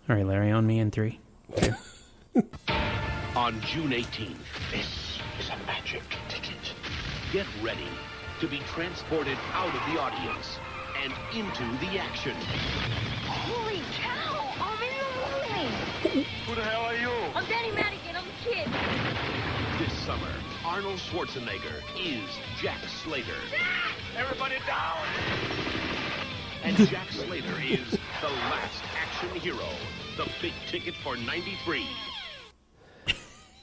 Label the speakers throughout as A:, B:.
A: All right, Larry, on me in 3, 2.
B: On June 18th, this is a magic ticket. Get ready to be transported out of the audience and into the action.
C: Holy cow! I'm in the movie!
B: Who the hell are you?
C: I'm Danny Madigan. I'm the kid.
B: This summer, Arnold Schwarzenegger is Jack Slater. Everybody down! And Jack Slater is the last action hero. The big ticket for 93.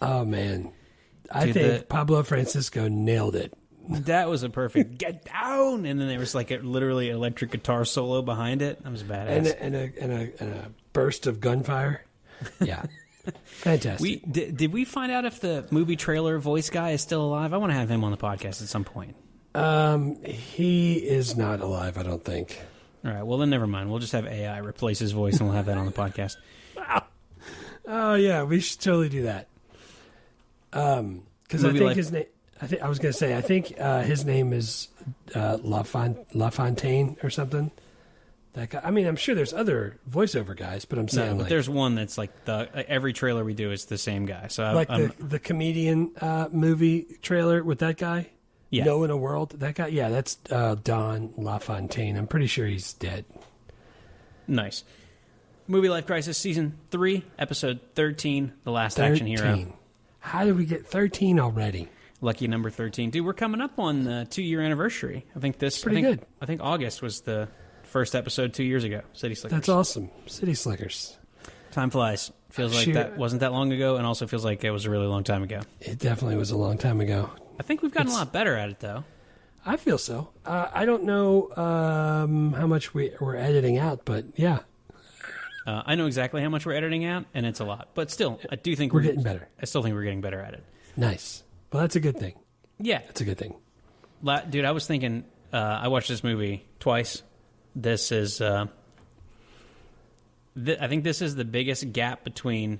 D: Oh, man. I think Pablo Francisco nailed it.
A: That was a perfect get down, and then there was like a literally electric guitar solo behind it. That was badass.
D: And a burst of gunfire. Yeah. Fantastic.
A: Did we find out if the movie trailer voice guy is still alive? I want to have him on the podcast at some point.
D: He is not alive, I don't think.
A: All right, well then never mind. We'll just have AI replace his voice, and we'll have that on the podcast.
D: Oh yeah, we should totally do that. Because I think his name. I was going to say. I think his name is LaFontaine or something. That guy. I mean, I'm sure there's other voiceover guys, but I'm saying
A: but there's one that's like every trailer we do is the same guy. So
D: the comedian movie trailer with that guy.
A: Yeah.
D: No in a World. That guy. Yeah, that's Don LaFontaine. I'm pretty sure he's dead.
A: Nice. Movie Life Crisis Season 3, Episode 13, The Last Action Hero.
D: How did we get 13 already?
A: Lucky number 13. Dude, we're coming up on the 2-year anniversary. I think
D: good.
A: I think August was the first episode 2 years ago. City Slickers.
D: That's awesome. City Slickers.
A: Time flies. Feels like that wasn't that long ago, and also feels like it was a really long time ago.
D: It definitely was a long time ago.
A: I think we've gotten a lot better at it, though.
D: I feel so. I don't know how much we're editing out, but yeah.
A: I know exactly how much we're editing out, and it's a lot. But still, I do think
D: we're getting better.
A: I still think we're getting better at it.
D: Nice. Well, that's a good thing.
A: Yeah.
D: That's a good thing.
A: Dude, I was thinking, I watched this movie twice. This is, I think this is the biggest gap between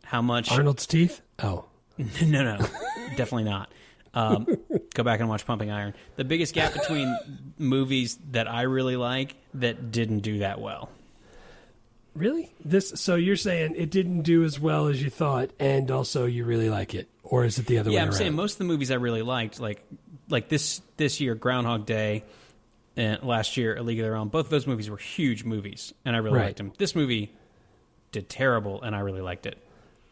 A: how much...
D: Arnold's teeth? Oh.
A: No, definitely not. Go back and watch Pumping Iron. The biggest gap between movies that I really like that didn't do that well.
D: Really? So you're saying it didn't do as well as you thought, and also you really like it, or is it the other way around?
A: Yeah, I'm saying most of the movies I really liked, like this year, Groundhog Day, and last year, A League of Their Own. Both of those movies were huge movies, and I really liked them. This movie did terrible, and I really liked it.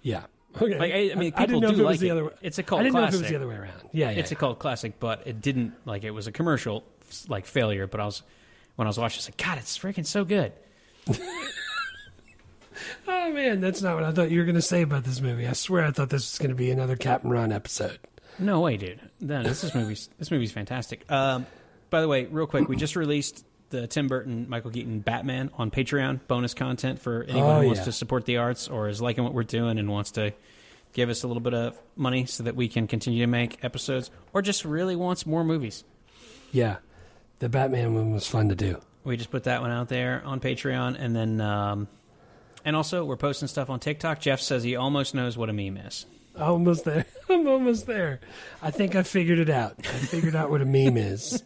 D: Yeah. Okay.
A: Like, I mean, people do like it. It's a cult classic.
D: I didn't know if it was the other way around. Yeah.
A: It's a cult classic, but it didn't, like, it was a commercial, like, failure. But when I was watching, I was like, God, it's freaking so good.
D: Oh, man, that's not what I thought you were going to say about this movie. I swear I thought this was going to be another Captain Ron episode.
A: No way, dude. No, this movie's fantastic. By the way, real quick, we just released the Tim Burton, Michael Keaton Batman on Patreon, bonus content for anyone who wants to support the arts or is liking what we're doing and wants to give us a little bit of money so that we can continue to make episodes, or just really wants more movies.
D: Yeah, the Batman one was fun to do.
A: We just put that one out there on Patreon, and then and also we're posting stuff on TikTok. Jeff says he almost knows what a meme is.
D: Almost there. I'm almost there. I think I figured it out. I figured out what a meme is.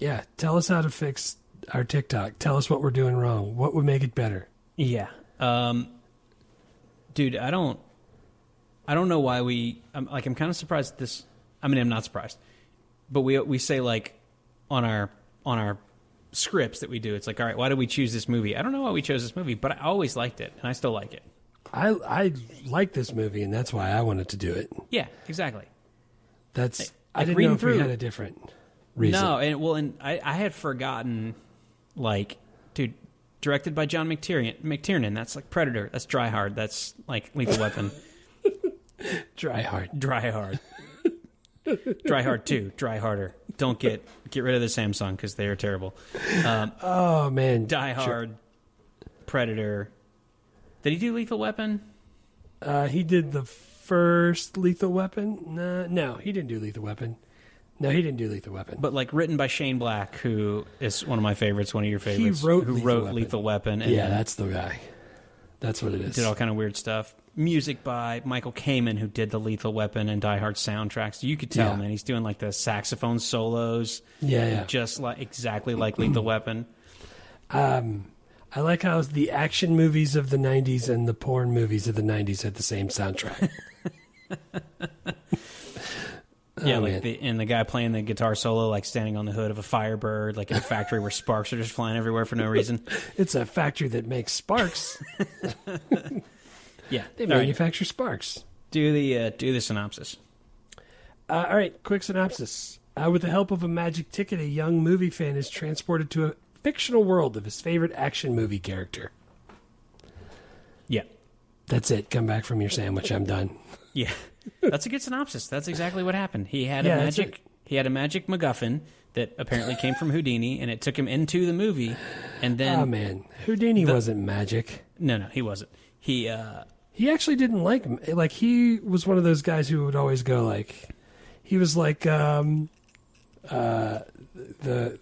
D: Yeah, tell us how to fix our TikTok. Tell us what we're doing wrong. What would make it better?
A: Yeah. Dude, I don't know why I'm kind of surprised at this. I mean, I'm not surprised. But we say, like, on our scripts that we do, it's like, all right, why did we choose this movie? I don't know why we chose this movie, but I always liked it, and I still like it.
D: I like this movie, and that's why I wanted to do it.
A: Yeah, exactly.
D: I didn't know if we had a different reason.
A: No, and I had forgotten, like, dude, directed by John McTiernan. That's like Predator. That's Dry Hard. That's like Lethal Weapon.
D: Dry Hard.
A: Dry Hard. Dry Hard 2. Dry Harder. Don't get rid of the Samsung because they are terrible.
D: Oh man,
A: Die Hard. Predator. Did he do Lethal Weapon?
D: He did the first Lethal Weapon. No, he didn't do Lethal Weapon. No, he didn't do Lethal Weapon.
A: But like written by Shane Black, who is one of my favorites, one of your favorites.
D: He wrote
A: Lethal Weapon. And
D: yeah, that's the guy. That's what it is.
A: Did all kind of weird stuff. Music by Michael Kamen, who did the Lethal Weapon and Die Hard soundtracks. You could tell, man, he's doing like the saxophone solos.
D: Yeah.
A: Just like exactly like Lethal Weapon.
D: I like how the action movies of the 90s and the porn movies of the 90s had the same soundtrack.
A: Yeah, the guy playing the guitar solo, like standing on the hood of a Firebird, like in a factory where sparks are just flying everywhere for no reason.
D: It's a factory that makes sparks.
A: Yeah,
D: they manufacture sparks.
A: Do the synopsis.
D: All right, quick synopsis. With the help of a magic ticket, a young movie fan is transported to a fictional world of his favorite action movie character.
A: Yeah,
D: that's it. Come back from your sandwich. I'm done.
A: Yeah. That's a good synopsis. That's exactly what happened. He had a magic MacGuffin that apparently came from Houdini, and it took him into the movie. And then,
D: oh man, Houdini wasn't magic.
A: No, he wasn't. He
D: actually didn't like he was one of those guys who would always go like, he was like the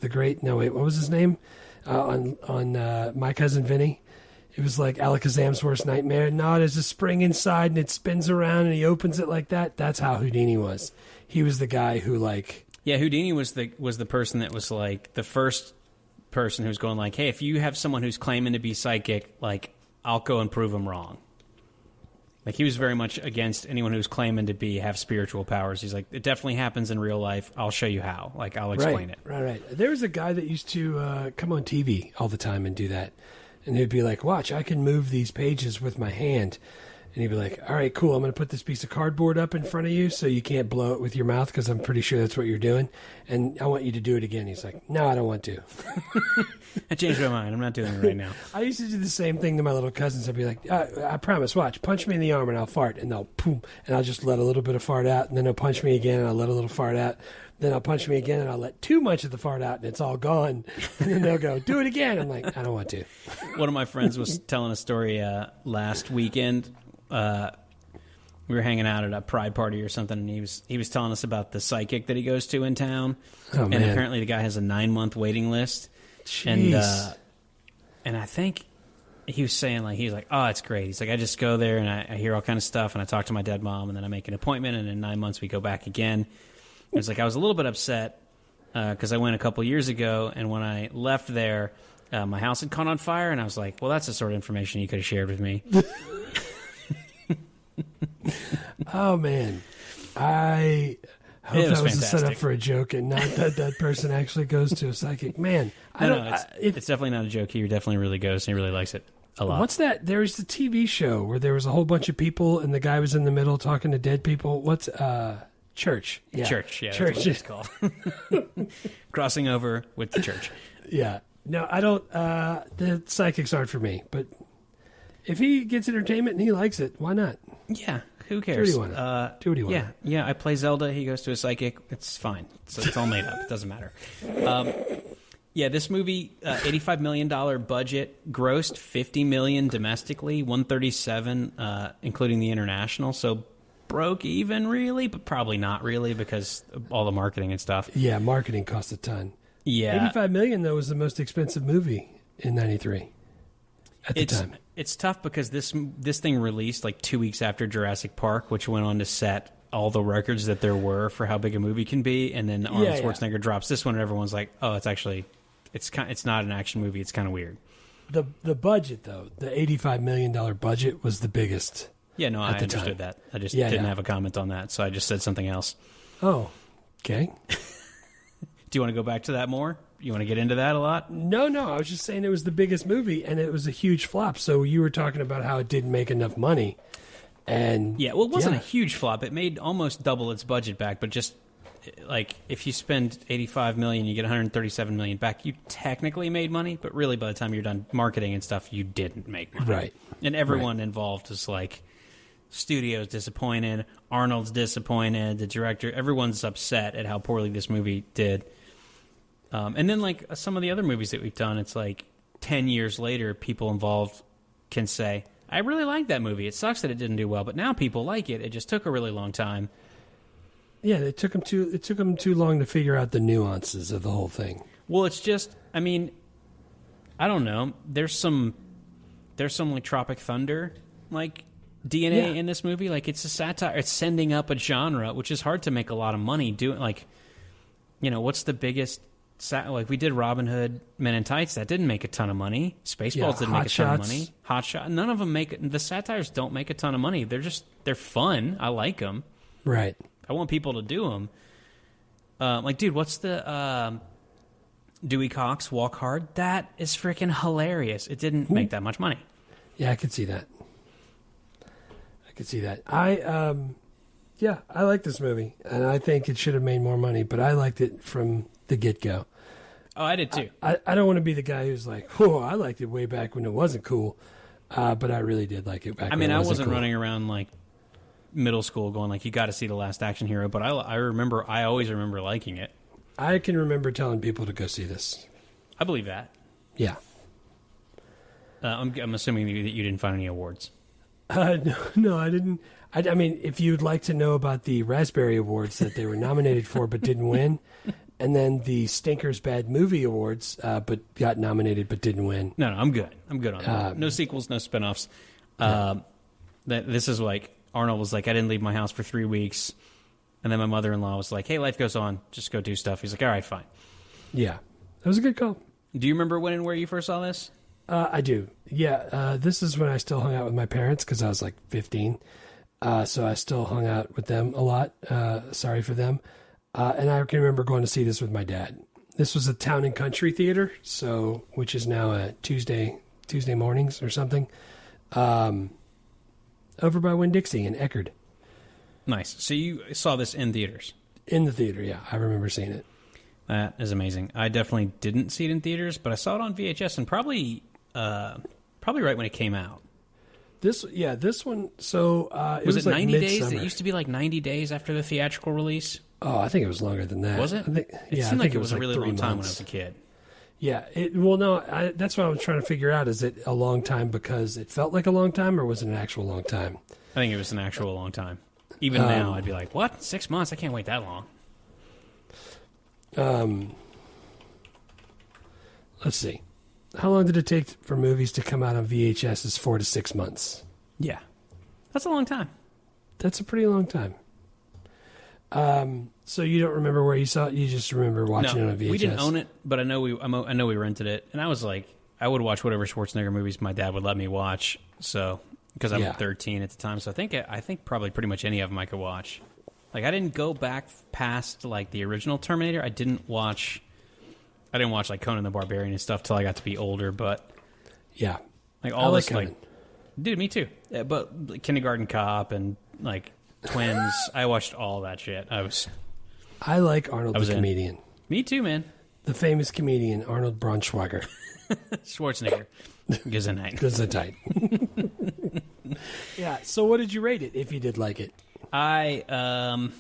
D: great, no wait, what was his name on My Cousin Vinny? It was like Alakazam's worst nightmare. No, there's a spring inside and it spins around and he opens it like that. That's how Houdini was. He was the guy who like...
A: Yeah, Houdini was the person that was like the first person who's going like, hey, if you have someone who's claiming to be psychic, like, I'll go and prove them wrong. Like, he was very much against anyone who's claiming to have spiritual powers. He's like, it definitely happens in real life. I'll show you how. Like, I'll explain it.
D: Right. There was a guy that used to come on TV all the time and do that. And he'd be like, watch, I can move these pages with my hand. And he'd be like, all right, cool. I'm going to put this piece of cardboard up in front of you so you can't blow it with your mouth because I'm pretty sure that's what you're doing. And I want you to do it again. He's like, no, I don't want to.
A: I changed my mind. I'm not doing it right now.
D: I used to do the same thing to my little cousins. I'd be like, I promise, watch, punch me in the arm and I'll fart. And they'll boom. And I'll just let a little bit of fart out. And then they'll punch me again and I'll let a little fart out. Then I'll punch me again and I'll let too much of the fart out and it's all gone. And then they'll go, do it again. I'm like, I don't want to.
A: One of my friends was telling a story last weekend. We were hanging out at a pride party or something, and he was telling us about the psychic that he goes to in town.
D: Oh,
A: and
D: man.
A: Apparently the guy has a 9-month waiting list.
D: Jeez.
A: And I think he was saying, like, he's like, oh, it's great. He's like, I just go there and I hear all kind of stuff, and I talk to my dead mom, and then I make an appointment, and in 9 months we go back again. It was like, I was a little bit upset because I went a couple years ago, and when I left there, my house had caught on fire, and I was like, well, that's the sort of information you could have shared with me.
D: Oh, man. I hope that was a setup for a joke and not that person actually goes to a psychic. Man,
A: it's definitely not a joke. He definitely really goes, and he really likes it a lot.
D: What's that? There's the TV show where there was a whole bunch of people, and the guy was in the middle talking to dead people. What's... Church. Yeah.
A: Church, yeah.
D: Church.
A: That's what it's called. Crossing over with the church.
D: Yeah. No, I don't... the psychics aren't for me, but if he gets entertainment and he likes it, why not?
A: Yeah, who cares?
D: Do what you want. Do what you want.
A: Yeah, I play Zelda. He goes to a psychic. It's fine. So it's all made up. It doesn't matter. Yeah, this movie, $85 million budget, grossed $50 million domestically, $137 including the international. So broke even, really, but probably not really because of all the marketing and stuff.
D: Yeah, marketing cost a ton.
A: Yeah.
D: $85 million, though, was the most expensive movie in 93 at the time.
A: It's tough because this thing released like 2 weeks after Jurassic Park, which went on to set all the records that there were for how big a movie can be, and then Arnold Schwarzenegger drops this one, and everyone's like, "Oh, it's not an action movie. It's kind of weird."
D: The budget, though, the $85 million budget was the biggest.
A: Yeah, no, I understood that. I just didn't have a comment on that, so I just said something else.
D: Oh, okay.
A: Do you want to go back to that more? You want to get into that a lot?
D: No. I was just saying it was the biggest movie, and it was a huge flop. So you were talking about how it didn't make enough money. And
A: yeah, well, it wasn't a huge flop. It made almost double its budget back, but just like if you spend $85 million, you get $137 million back. You technically made money, but really by the time you're done marketing and stuff, you didn't make money.
D: Right.
A: And everyone involved is like, studio's disappointed, Arnold's disappointed, the director, everyone's upset at how poorly this movie did. And then like some of the other movies that we've done, it's like 10 years later, people involved can say, I really like that movie. It sucks that it didn't do well, but now people like it. It just took a really long time.
D: Yeah, it took them too long to figure out the nuances of the whole thing.
A: Well, it's just, I mean, I don't know. There's some like Tropic Thunder like DNA in this movie. Like it's a satire. It's sending up a genre, which is hard to make a lot of money doing. Like, you know, what's the biggest like we did Robin Hood, Men in Tights. That didn't make a ton of money. Spaceballs didn't make a ton of money. Hot Shot. None of them the satires don't make a ton of money. They're fun. I like them.
D: Right.
A: I want people to do them. Like, dude, what's the Dewey Cox Walk Hard? That is freaking hilarious. It didn't make that much money.
D: Yeah, I could see that. I like this movie, and I think it should have made more money, but I liked it from the get-go.
A: Oh, I did too.
D: I don't want to be the guy who's like, oh, I liked it way back when it wasn't cool, but I really did like it back when it wasn't cool. I wasn't
A: running around like middle school going like, you got to see The Last Action Hero, but I always remember liking it.
D: I can remember telling people to go see this.
A: I believe that.
D: Yeah.
A: I'm assuming that you didn't find any awards.
D: No, I didn't. I mean, if you'd like to know about the Raspberry Awards that they were nominated for but didn't win, and then the Stinkers Bad Movie Awards but got nominated but didn't win.
A: No, I'm good. I'm good on that. No sequels, no spinoffs. No. This is like, Arnold was like, I didn't leave my house for 3 weeks. And then my mother-in-law was like, hey, life goes on. Just go do stuff. He's like, all right, fine.
D: Yeah. That was a good call.
A: Do you remember when and where you first saw this?
D: I do. Yeah. This is when I still hung out with my parents because I was like 15. So I still hung out with them a lot. Sorry for them. And I can remember going to see this with my dad. This was a Town and Country Theater, which is now a Tuesday mornings or something, over by Winn-Dixie in Eckerd.
A: Nice. So you saw this in theaters?
D: In the theater, yeah. I remember seeing it.
A: That is amazing. I definitely didn't see it in theaters, but I saw it on VHS and probably right when it came out.
D: This one. So
A: was it
D: like
A: 90
D: midsummer.
A: days? It used to be like 90 days after the theatrical release.
D: Oh, I think it was longer than that.
A: Was it?
D: It
A: seemed like it was a really long time when I was a kid.
D: Yeah. That's what I was trying to figure out. Is it a long time because it felt like a long time, or was it an actual long time?
A: I think it was an actual long time. Even now, I'd be like, what? 6 months? I can't wait that long.
D: Let's see. How long did it take for movies to come out on VHS? Is 4 to 6 months.
A: Yeah. That's a long time.
D: That's a pretty long time. So you don't remember where you saw it? You just remember watching it on VHS?
A: We didn't own it, but I know we rented it. And I was like, I would watch whatever Schwarzenegger movies my dad would let me watch. So, because I was 13 at the time. So I think probably pretty much any of them I could watch. Like, I didn't go back past like the original Terminator. I didn't watch like Conan the Barbarian and stuff till I got to be older, but
D: yeah,
A: like all this Conan. Like, dude, me too. Yeah, but like, Kindergarten Cop and like Twins, I watched all that shit.
D: I like Arnold the comedian.
A: Me too, man.
D: The famous comedian Arnold Braunschweiger.
A: Schwarzenegger. Gesundheit.
D: Gesundheit. Yeah. So, what did you rate it? If you did like it,
A: 8 out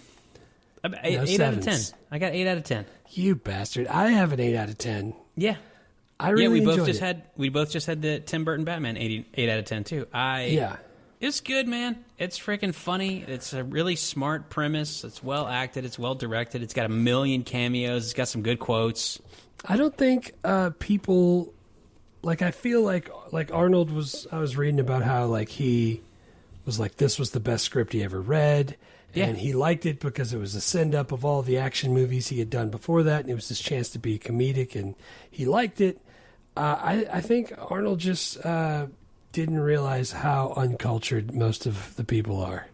A: of 10. I got 8 out of 10.
D: You bastard! I have an 8 out of 10.
A: Yeah,
D: I really enjoyed
A: it. We both just had the Tim Burton Batman 8 out of 10 too. It's good, man. It's freaking funny. It's a really smart premise. It's well acted. It's well directed. It's got a million cameos. It's got some good quotes.
D: I don't think people like. I feel like Arnold was. I was reading about how like he was like this was the best script he ever read. And he liked it because it was a send-up of all the action movies he had done before that, and it was his chance to be comedic, and he liked it. I think Arnold just didn't realize how uncultured most of the people are.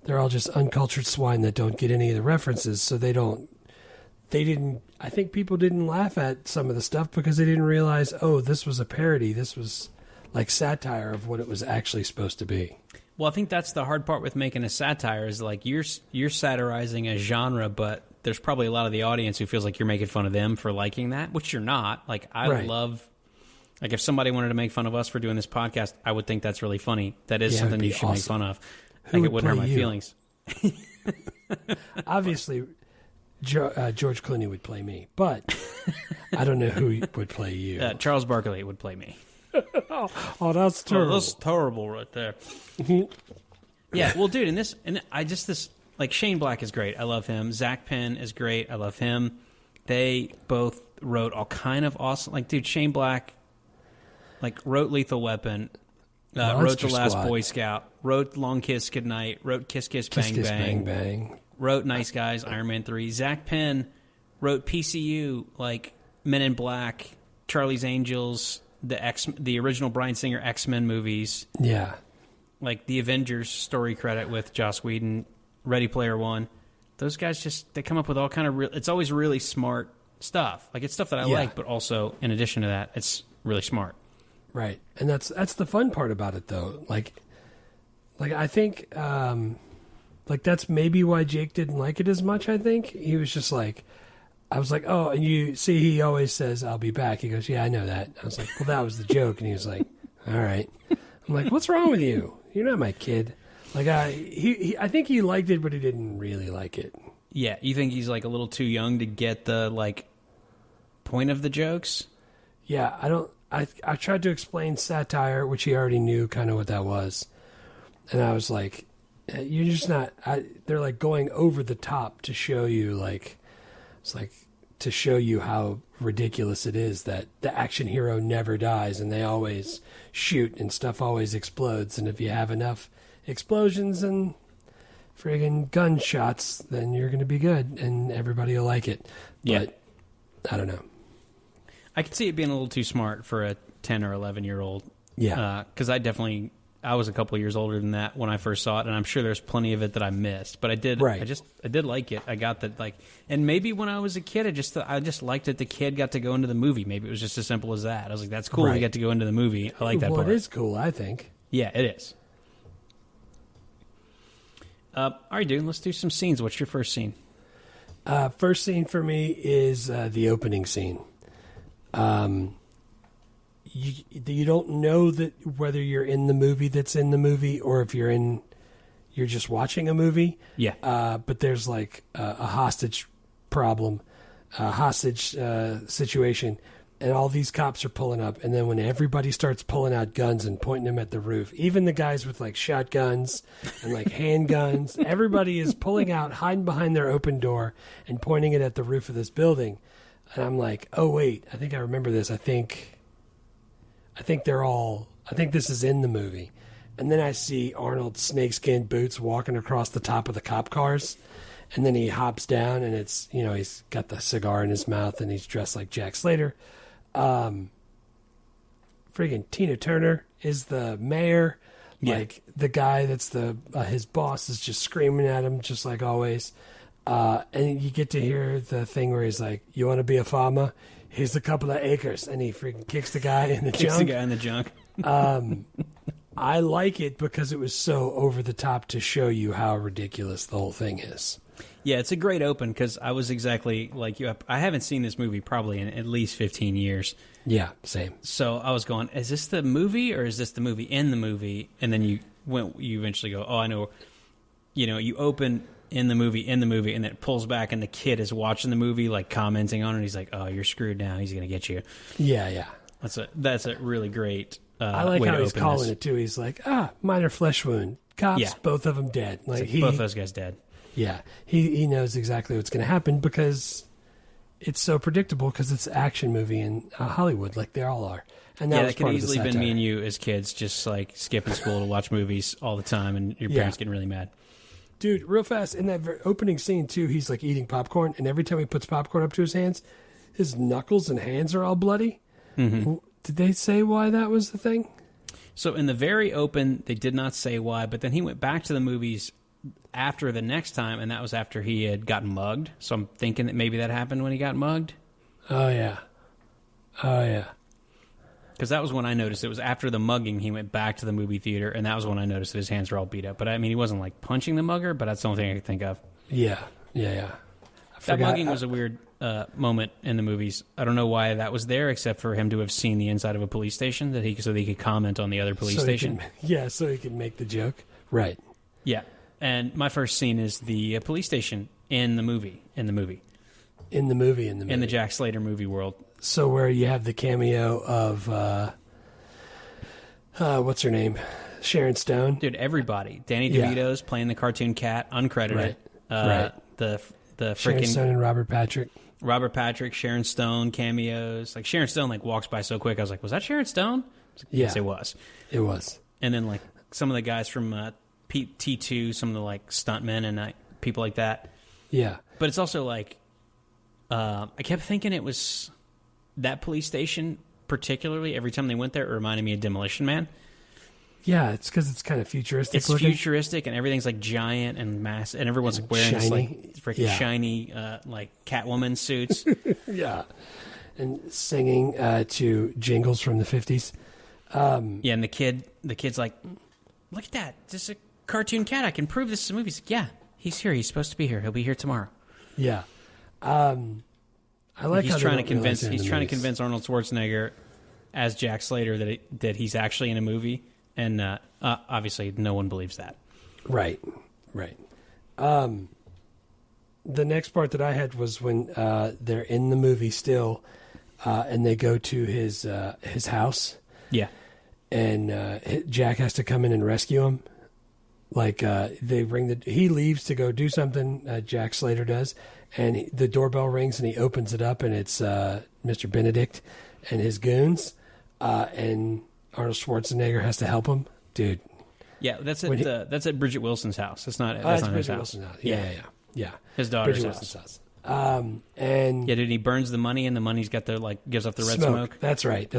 D: They're all just uncultured swine that don't get any of the references, so they didn't. I think people didn't laugh at some of the stuff because they didn't realize, oh, this was a parody. This was like satire of what it was actually supposed to be.
A: Well, I think that's the hard part with making a satire is like you're satirizing a genre, but there's probably a lot of the audience who feels like you're making fun of them for liking that, which you're not. Like I love, like if somebody wanted to make fun of us for doing this podcast, I would think that's really funny. That is something you should make fun of. Like it wouldn't hurt my feelings.
D: Obviously, George Clooney would play me, but I don't know who would play you.
A: Charles Barkley would play me.
D: Oh, that's terrible.
A: That's terrible right there. Yeah, well, dude, this like Shane Black is great. I love him. Zach Penn is great. I love him. They both wrote all kind of awesome. Like, dude, Shane Black, like wrote Lethal Weapon, wrote The Last Boy Scout, wrote Long Kiss Goodnight, wrote Kiss Kiss Bang
D: Kiss,
A: Bang,
D: Bang,
A: wrote Nice Guys, Iron Man 3. Zach Penn wrote PCU, like Men in Black, Charlie's Angels, the original Bryan Singer X-Men movies.
D: Yeah.
A: Like the Avengers story credit with Joss Whedon, Ready Player One. Those guys they come up with all kind of it's always really smart stuff. Like it's stuff that I like, but also in addition to that, it's really smart.
D: Right. And that's the fun part about it though. Like I think like that's maybe why Jake didn't like it as much, I think. He was just like I was like, "Oh, and you see he always says I'll be back." He goes, "Yeah, I know that." I was like, "Well, that was the joke." And he was like, "All right." I'm like, "What's wrong with you? You're not my kid." Like I think he liked it, but he didn't really like it.
A: Yeah, you think he's like a little too young to get the like point of the jokes?
D: Yeah, I tried to explain satire, which he already knew kind of what that was, and I was like, "You're just not." They're like going over the top to show you like. It's like to show you how ridiculous it is that the action hero never dies and they always shoot and stuff always explodes. And if you have enough explosions and friggin' gunshots, then you're going to be good and everybody will like it. But I don't know.
A: I could see it being a little too smart for a 10 or 11-year-old.
D: Yeah.
A: Because I was a couple years older than that when I first saw it, and I'm sure there's plenty of it that I missed. But I did, I did like it. I got that, like, and maybe when I was a kid, I just liked that the kid got to go into the movie. Maybe it was just as simple as that. I was like, that's cool. We get to go into the movie. I like that part.
D: Well, it is cool, I think.
A: Yeah, it is. All right, dude. Let's do some scenes. What's your first scene?
D: First scene for me is the opening scene. You don't know that whether you're in the movie that's in the movie or if you're just watching a movie.
A: Yeah.
D: But there's like a hostage problem, a hostage situation, and all these cops are pulling up. And then when everybody starts pulling out guns and pointing them at the roof, even the guys with like shotguns and like handguns, everybody is pulling out, hiding behind their open door and pointing it at the roof of this building. And I'm like, oh wait, I think I remember this. I think this is in the movie. And then I see Arnold snakeskin boots walking across the top of the cop cars. And then he hops down and it's, he's got the cigar in his mouth and he's dressed like Jack Slater. Friggin' Tina Turner is the mayor.
A: Yeah.
D: Like the guy that's his boss is just screaming at him just like always. And you get to hear the thing where he's like, "You want to be a farmer? Here's a couple of acres," and he freaking kicks the guy in the junk. I like it because it was so over the top to show you how ridiculous the whole thing is.
A: Yeah, it's a great open because I was exactly like you. I haven't seen this movie probably in at least 15 years.
D: Yeah, same.
A: So I was going, is this the movie or is this the movie in the movie? And then you eventually go, oh, I know. You open in the movie, and then it pulls back, and the kid is watching the movie, like commenting on it. He's like, "Oh, you're screwed now. He's gonna get you."
D: Yeah.
A: That's a really great.
D: I like
A: way
D: how
A: to
D: he's
A: open
D: calling
A: this.
D: it too. He's like, minor flesh wound. Cops, both of them dead. Like
A: both those guys dead.
D: Yeah, he knows exactly what's going to happen because it's so predictable because it's an action movie in Hollywood, like they all are. And that
A: could easily been me and you as kids, just like skipping school to watch movies all the time, and your parents getting really mad.
D: Dude, real fast, in that opening scene, too, he's, like, eating popcorn, and every time he puts popcorn up to his hands, his knuckles and hands are all bloody. Mm-hmm. Did they say why that was the thing?
A: So in the very open, they did not say why, but then he went back to the movies after the next time, and that was after he had gotten mugged. So I'm thinking that maybe that happened when he got mugged.
D: Oh, yeah.
A: Because that was when I noticed it was after the mugging, he went back to the movie theater, and that was when I noticed that his hands were all beat up. But I mean, he wasn't like punching the mugger, but that's the only thing I could think of.
D: Yeah.
A: That mugging was a weird moment in the movies. I don't know why that was there, except for him to have seen the inside of a police station so that he could comment on the other police station.
D: So he could make the joke. Right.
A: Yeah. And my first scene is the police station in the movie. In the Jack Slater movie world.
D: So where you have the cameo of, what's her name? Sharon Stone.
A: Dude, everybody. Danny DeVito's playing the cartoon cat, uncredited.
D: Right.
A: The
D: Sharon
A: freaking
D: Stone and Robert Patrick,
A: Sharon Stone, cameos. Like, Sharon Stone, like, walks by so quick. I was like, was that Sharon Stone? Yes, it was.
D: It was.
A: And then, like, some of the guys from T2, some of the, like, stuntmen and people like that.
D: Yeah.
A: But it's also, like, I kept thinking it was that police station, particularly, every time they went there, it reminded me of Demolition Man.
D: Yeah, it's because it's kind of futuristic.
A: It's
D: looking.
A: Futuristic, and everything's like giant and mass, and everyone's like wearing this like freaking shiny like Catwoman suits.
D: Yeah, and singing to jingles from the 50s.
A: Yeah, and the kid's like, look at that, this is a cartoon cat. I can prove this is a movie. He's like, yeah, he's here. He's supposed to be here. He'll be here tomorrow.
D: Yeah, I like.
A: He's
D: how
A: trying to convince.
D: He's
A: Trying to convince Arnold Schwarzenegger as Jack Slater that he's actually in a movie. And obviously, no one believes that.
D: Right. The next part that I had was when they're in the movie still, and they go to his house.
A: Yeah.
D: And Jack has to come in and rescue him. Like he leaves to go do something. Jack Slater does, and the doorbell rings, and he opens it up, and it's Mr. Benedict and his goons, and Arnold Schwarzenegger has to help him, dude.
A: Yeah, that's at Bridget Wilson's house. It's not.
D: That's
A: not
D: Bridget
A: his house.
D: Wilson's house. Yeah.
A: His daughter's
D: Bridget
A: house.
D: Wilson's house. And
A: dude, he burns the money, and the money's got the gives off the red smoke.
D: That's right.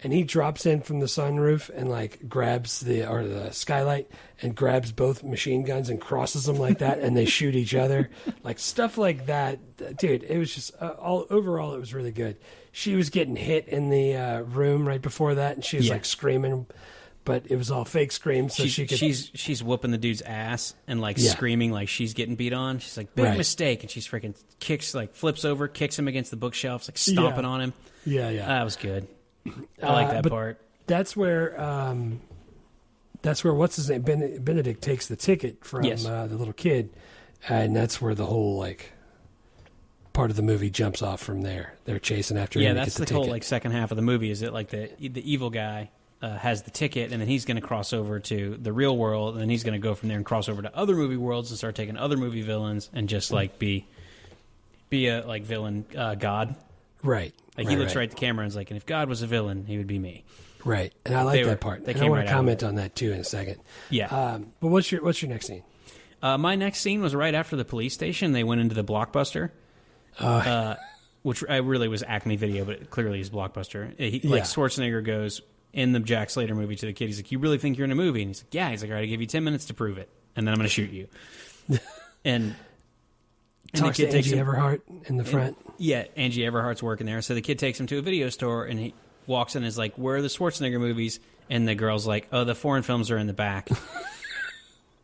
D: And he drops in from the sunroof and like grabs the skylight and grabs both machine guns and crosses them like that, and they shoot each other, like stuff like that, dude. It was just overall, it was really good. She was getting hit in the room right before that, and she was like screaming, but it was all fake screams. So
A: she's whooping the dude's ass and like screaming like she's getting beat on. She's like, big mistake, and she's freaking flips over, kicks him against the bookshelves, like stomping on him.
D: Yeah.
A: That was good. I like that part.
D: That's where what's his name, Benedict takes the ticket from the little kid, and that's where the whole like part of the movie jumps off from there. They're chasing after him.
A: Yeah, that's the whole like second half of the movie. Is it like the evil guy has the ticket, and then he's going to cross over to the real world, and then he's going to go from there and cross over to other movie worlds and start taking other movie villains and just like be a like villain god.
D: Right.
A: Like he looks right at the camera and is like, and if God was a villain, he would be me.
D: Right. And I like that part. And I want to comment on that too in a second.
A: Yeah.
D: But what's your next scene?
A: My next scene was right after the police station. They went into the Blockbuster, which I really was Acme Video, but it clearly is Blockbuster. Like Schwarzenegger goes in the Jack Slater movie to the kid. He's like, "You really think you're in a movie?" And he's like, "Yeah." He's like, "All right, I give you 10 minutes to prove it, and then I'm going to shoot you." And
D: talks
A: the kid
D: to Angie Everhart in the front.
A: Angie Everhart's working there. So the kid takes him to a video store, and he walks in and is like, "Where are the Schwarzenegger movies?" And the girl's like, "Oh, the foreign films are in the back."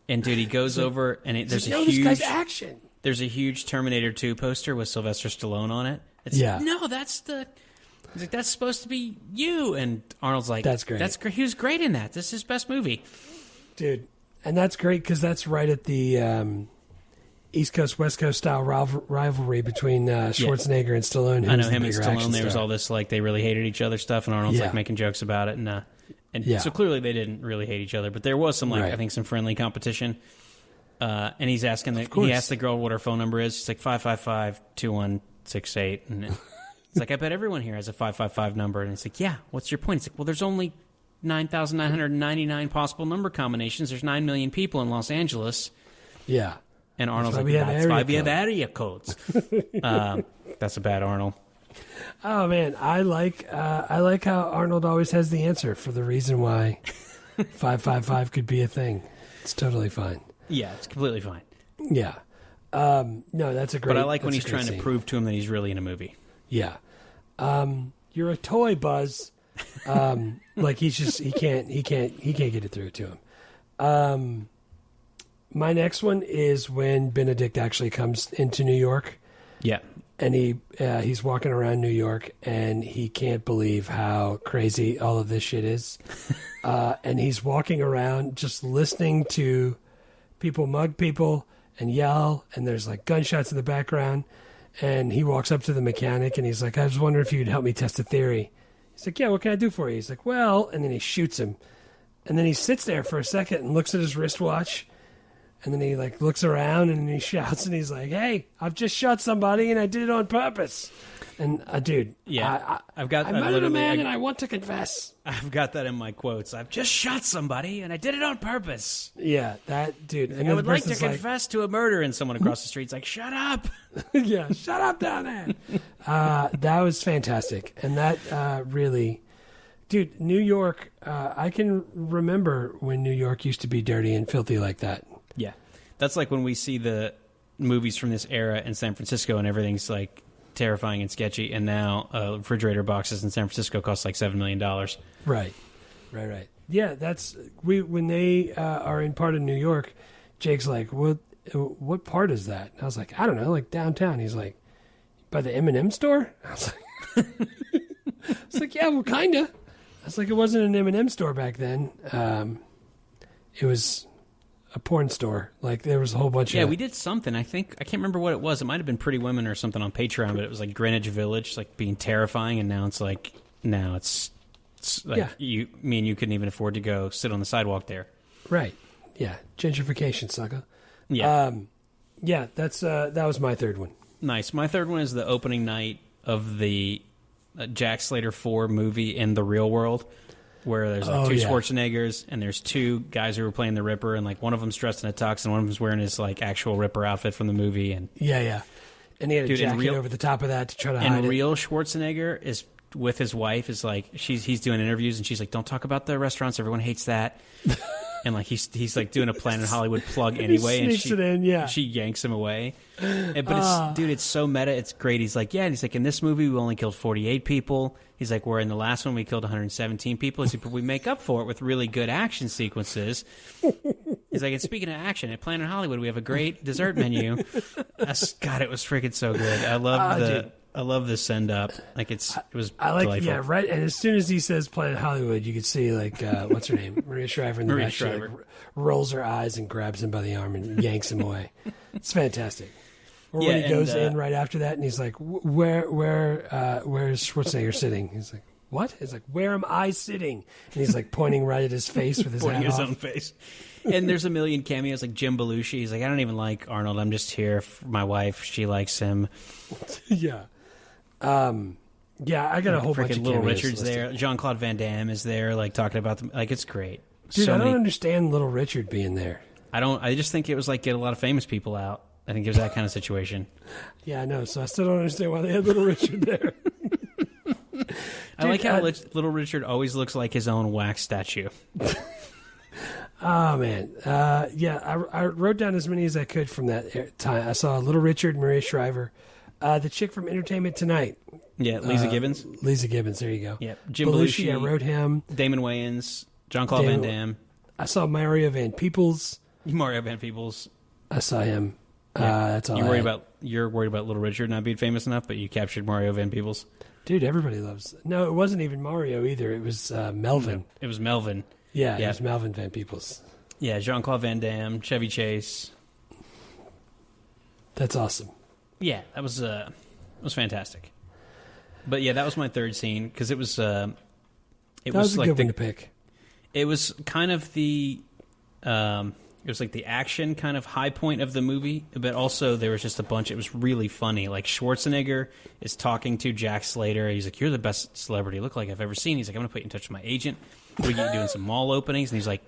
A: And dude, he goes over, and there's a huge
D: this guy's action.
A: There's a huge Terminator 2 poster with Sylvester Stallone on it. It's no, that's the. He's like, "That's supposed to be you." And Arnold's like,
D: "That's great.
A: That's great. He was great in that. This is his best movie,
D: dude." And that's great because that's right at the East Coast West Coast style rivalry between Schwarzenegger and Stallone.
A: I know him and Stallone. There was all this like they really hated each other stuff, and Arnold's like making jokes about it, and so clearly they didn't really hate each other, but there was some I think some friendly competition. And he's asking he asked the girl what her phone number is. She's like 555-2168, and it's like, I bet everyone here has a 555 number, and it's like, yeah. What's your point? It's like, well, there's only 9,999 possible number combinations. There's 9 million people in Los Angeles.
D: Yeah.
A: And Arnold's like, that's why we have area codes. That's a bad Arnold.
D: Oh man, I like how Arnold always has the answer for the reason why 555 could be a thing. It's totally fine.
A: Yeah, it's completely fine.
D: Yeah. No, that's a great.
A: But I like when he's trying to prove to him that he's really in a movie.
D: Yeah. You're a toy, Buzz. Like he can't get it through to him. My next one is when Benedict actually comes into New York.
A: Yeah.
D: And he's walking around New York, and he can't believe how crazy all of this shit is. And he's walking around just listening to people mug people and yell, and there's like gunshots in the background. And he walks up to the mechanic, and he's like, "I was wondering if you'd help me test a theory." He's like, "Yeah, what can I do for you?" He's like, "Well," and then he shoots him. And then he sits there for a second and looks at his wristwatch. And then he like looks around and he shouts and he's like, "Hey, I've just shot somebody and I did it on purpose." And dude,
A: I've got
D: I murdered a man and I want to confess.
A: I've got that in my quotes. I've just shot somebody and I did it on purpose.
D: Yeah, that dude. And
A: I would like to confess to a murder, and someone across the street's like, "Shut up!"
D: Yeah, shut up down there. That was fantastic, and that really, dude. New York. I can remember when New York used to be dirty and filthy like that.
A: Yeah, that's like when we see the movies from this era in San Francisco, and everything's like terrifying and sketchy, and now refrigerator boxes in San Francisco cost like $7 million.
D: Right. Yeah, that's when they are in part of New York. Jake's like, what part is that? And I was like, I don't know, like downtown. He's like, by the M&M store? I was like, yeah, well, kinda. I was like, it wasn't an M&M store back then. It was a porn store. Like there was a whole bunch of...
A: Yeah, we did something. I think, I can't remember what it was. It might have been Pretty Women or something on Patreon, but it was like Greenwich Village, like being terrifying, and now it's like, it's like me and you couldn't even afford to go sit on the sidewalk there.
D: Right. Yeah. Gentrification, sucker.
A: Yeah.
D: Yeah, that was my third one.
A: Nice. My third one is the opening night of the Jack Slater 4 movie in the real world, where there's like two Schwarzeneggers, and there's two guys who were playing the Ripper, and like one of them's dressed in a tux, and one of them's wearing his like actual Ripper outfit from the movie. And
D: yeah. And he had a jacket over the top of that to try to hide it.
A: And real Schwarzenegger is with his wife, is like, he's doing interviews, and she's like, "Don't talk about the restaurants, everyone hates that." And like he's like doing a Planet Hollywood plug anyway, and she yanks him away. But it's so meta, it's great. He's like, and he's like, in this movie we only killed 48 people. He's like, where in the last one we killed 117 people. He's like, but we make up for it with really good action sequences. He's like, and speaking of action, at Planet Hollywood we have a great dessert menu. God, it was freaking so good. I love the send up. Like it was delightful.
D: Yeah, right. And as soon as he says Planet Hollywood, you could see like what's her name, Maria Shriver in the back. She like, rolls her eyes and grabs him by the arm and yanks him away. It's fantastic. Or when he goes in right after that, and he's like, where's Schwarzenegger sitting? He's like, what? He's like, where am I sitting? And he's like pointing right at his face with his
A: pointing
D: hat
A: his
D: off.
A: own face. And there's a million cameos, like Jim Belushi. He's like, I don't even like Arnold. I'm just here for my wife. She likes him.
D: Yeah. Yeah, I got a whole bunch of
A: Little
D: cameos
A: Richard's
D: listed.
A: there. Jean-Claude Van Damme is there, like talking about them. Like it's great.
D: Dude, I don't understand Little Richard being there.
A: I just think it was like get a lot of famous people out. I think it was that kind of situation.
D: Yeah, I know. So I still don't understand why they had Little Richard there. Dude,
A: I like how Little Richard always looks like his own wax statue.
D: Oh, man. Yeah, I wrote down as many as I could from that time. I saw Little Richard, Maria Shriver, the chick from Entertainment Tonight.
A: Yeah, Lisa Gibbons.
D: Lisa Gibbons, there you go.
A: Yeah, Jim
D: Belushi, I wrote him.
A: Damon Wayans, Jean-Claude Van Damme.
D: I saw Mario Van Peebles.
A: Mario Van Peebles.
D: I saw him.
A: Yeah.
D: That's all.
A: You're worried about Little Richard not being famous enough, but you captured Mario Van Peebles.
D: Dude, everybody loves. No, it wasn't even Mario either. It was Melvin.
A: It was Melvin.
D: Yeah, it was Melvin Van Peebles.
A: Yeah, Jean-Claude Van Damme, Chevy Chase.
D: That's awesome.
A: Yeah, that was fantastic. But yeah, that was my third scene because it was a good one to
D: pick.
A: It was kind of the it was like the action kind of high point of the movie, but also there was just a bunch. It was really funny. Like Schwarzenegger is talking to Jack Slater. He's like, "You're the best celebrity look like I've ever seen." He's like, "I'm going to put you in touch with my agent. We're doing some mall openings." And he's like,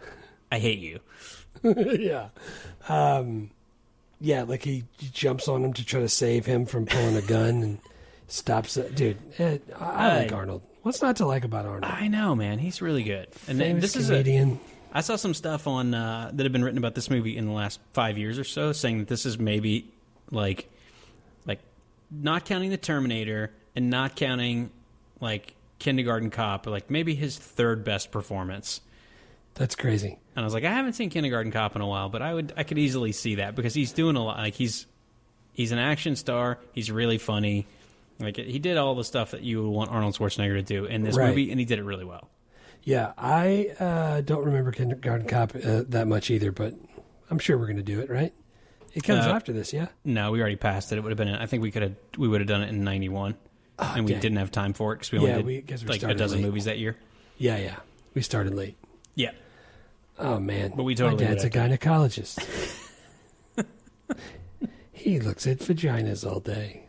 A: "I hate you."
D: Yeah. Yeah, like he jumps on him to try to save him from pulling a gun and stops it. Dude, I like Arnold. What's not to like about Arnold?
A: I know, man. He's really good. And
D: Famous comedian.
A: I saw some stuff on that had been written about this movie in the last 5 years or so, saying that this is maybe like not counting the Terminator and not counting like Kindergarten Cop, but like maybe his third best performance.
D: That's crazy.
A: And I was like, I haven't seen Kindergarten Cop in a while, but I could easily see that because he's doing a lot. Like he's an action star. He's really funny. Like he did all the stuff that you would want Arnold Schwarzenegger to do in this movie, and he did it really well.
D: Yeah, I don't remember Kindergarten Cop that much either, but I'm sure we're going to do it, right? It comes after this, yeah?
A: No, we already passed it. It would have been. I think we would have done it in '91, and we didn't have time for it because we only did like a dozen movies that year.
D: Yeah, we started late.
A: Yeah.
D: Oh man,
A: but we totally.
D: My dad's a gynecologist. He looks at vaginas all day.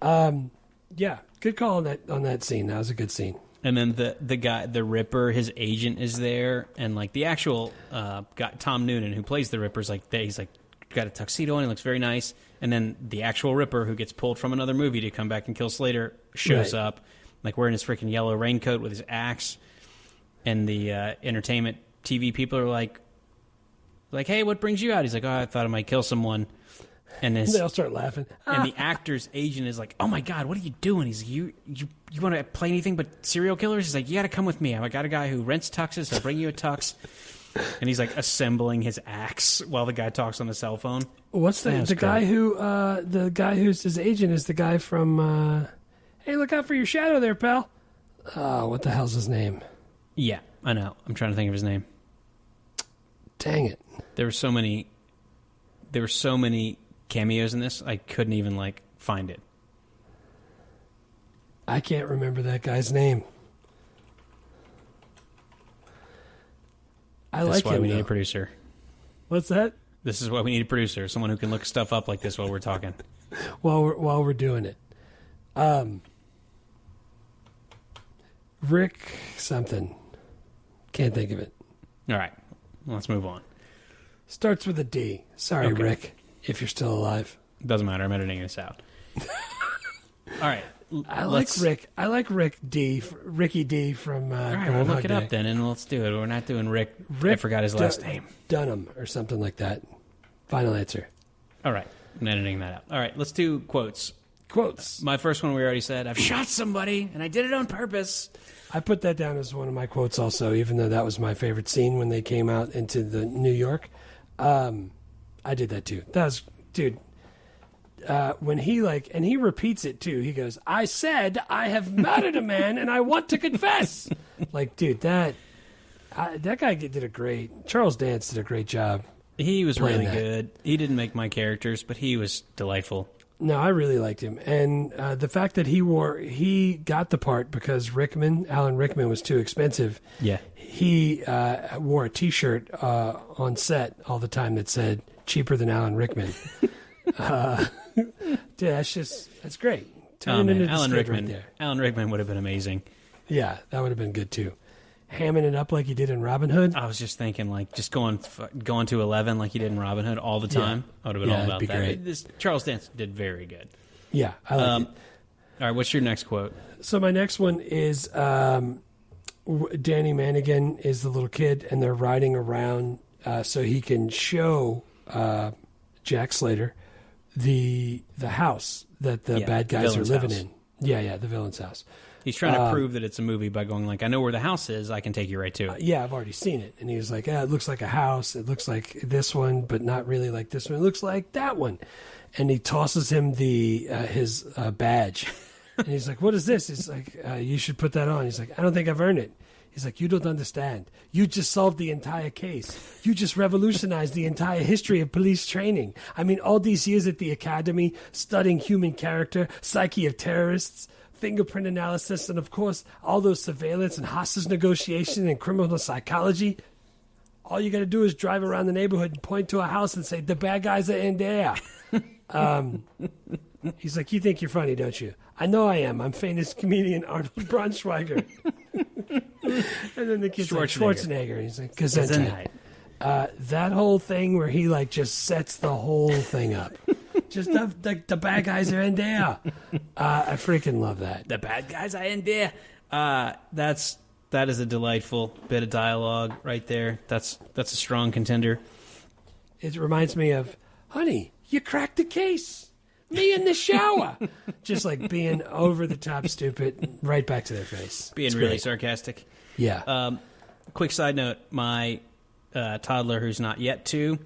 D: Yeah, good call on that scene. That was a good scene.
A: And then the guy, the Ripper, his agent is there, and like the actual guy, Tom Noonan, who plays the Ripper's like he's like got a tuxedo on, he looks very nice. And then the actual Ripper, who gets pulled from another movie to come back and kill Slater, shows up, like wearing his freaking yellow raincoat with his axe. And the entertainment TV people are like, hey, what brings you out? He's like, I thought I might kill someone. And
D: they all start laughing.
A: And the actor's agent is like, oh my God, what are you doing? He's like, you want to play anything but serial killers? He's like, you got to come with me. I got a guy who rents tuxes. I'll bring you a tux. And he's like assembling his axe while the guy talks on the cell phone.
D: What's the guy who the guy who's his agent is the guy from hey, look out for your shadow there, pal. What the hell's his name?
A: Yeah, I know. I'm trying to think of his name.
D: Dang it.
A: There were so many cameos in this, I couldn't even like find it.
D: I can't remember that guy's name.
A: This is why we need a producer.
D: What's that?
A: This is why we need a producer, someone who can look stuff up like this while we're talking.
D: while we're doing it. Rick something. Can't think of it.
A: All right, let's move on.
D: Starts with a D. Sorry,
A: Okay.
D: Rick, if you're still alive.
A: Doesn't matter. I'm editing this out. All right.
D: I like Rick. I like Ricky D from.
A: All right, we'll look it up then, and let's do it. We're not doing Rick. I forgot his last name.
D: Dunham or something like that. Final answer.
A: All right, I'm editing that out. All right, let's do quotes.
D: Quotes.
A: My first one we already said. I've shot somebody, and I did it on purpose.
D: I put that down as one of my quotes also, even though that was my favorite scene when they came out into the New York. I did that too. That was, dude. When he and he repeats it too. He goes, "I said I have murdered a man and I want to confess." Like, dude, that guy did a great. Charles Dance did a great job.
A: He was really
D: that.
A: good. He didn't make my characters, but he was delightful.
D: No, I really liked him, and the fact that he got the part because Alan Rickman was too expensive.
A: Yeah,
D: he wore a T-shirt on set all the time that said "cheaper than Alan Rickman." Dude, that's great.
A: Alan Rickman. Right there. Alan Rickman would have been amazing.
D: Yeah, that would have been good too. Hamming it up like he did in Robin Hood.
A: I was just thinking, like, just going to 11 like he did in Robin Hood all the time. I would have been all about that. Great. Charles Dance did very good.
D: Yeah, I like it.
A: All right, what's your next quote?
D: So my next one is Danny Manigan is the little kid, and they're riding around so he can show Jack Slater the house that the bad guys are living in. Yeah, the villain's house.
A: He's trying to prove that it's a movie by going like, I know where the house is. I can take you right to it.
D: Yeah, I've already seen it. And he was like, it looks like a house. It looks like this one, but not really like this one. It looks like that one. And he tosses him his badge. And he's like, what is this? He's like, you should put that on. He's like, I don't think I've earned it. He's like, you don't understand. You just solved the entire case. You just revolutionized the entire history of police training. I mean, all these years at the academy, studying human character, psyche of terrorists, fingerprint analysis, and of course, all those surveillance and hostage negotiation and criminal psychology. All you got to do is drive around the neighborhood and point to a house and say, the bad guys are in there. He's like, you think you're funny, don't you? I know I am. I'm famous comedian Arnold Braunschweiger. And then the kid's like, Schwarzenegger. And he's like, Gesundheit. That whole thing where he like just sets the whole thing up. Just the bad guys are in there. I freaking love that.
A: The bad guys are in there. That is a delightful bit of dialogue right there. That's a strong contender.
D: It reminds me of, honey, you cracked the case. Me in the shower. Just like being over the top stupid, right back to their face.
A: Being really sarcastic.
D: Yeah.
A: Quick side note, my toddler who's not yet 2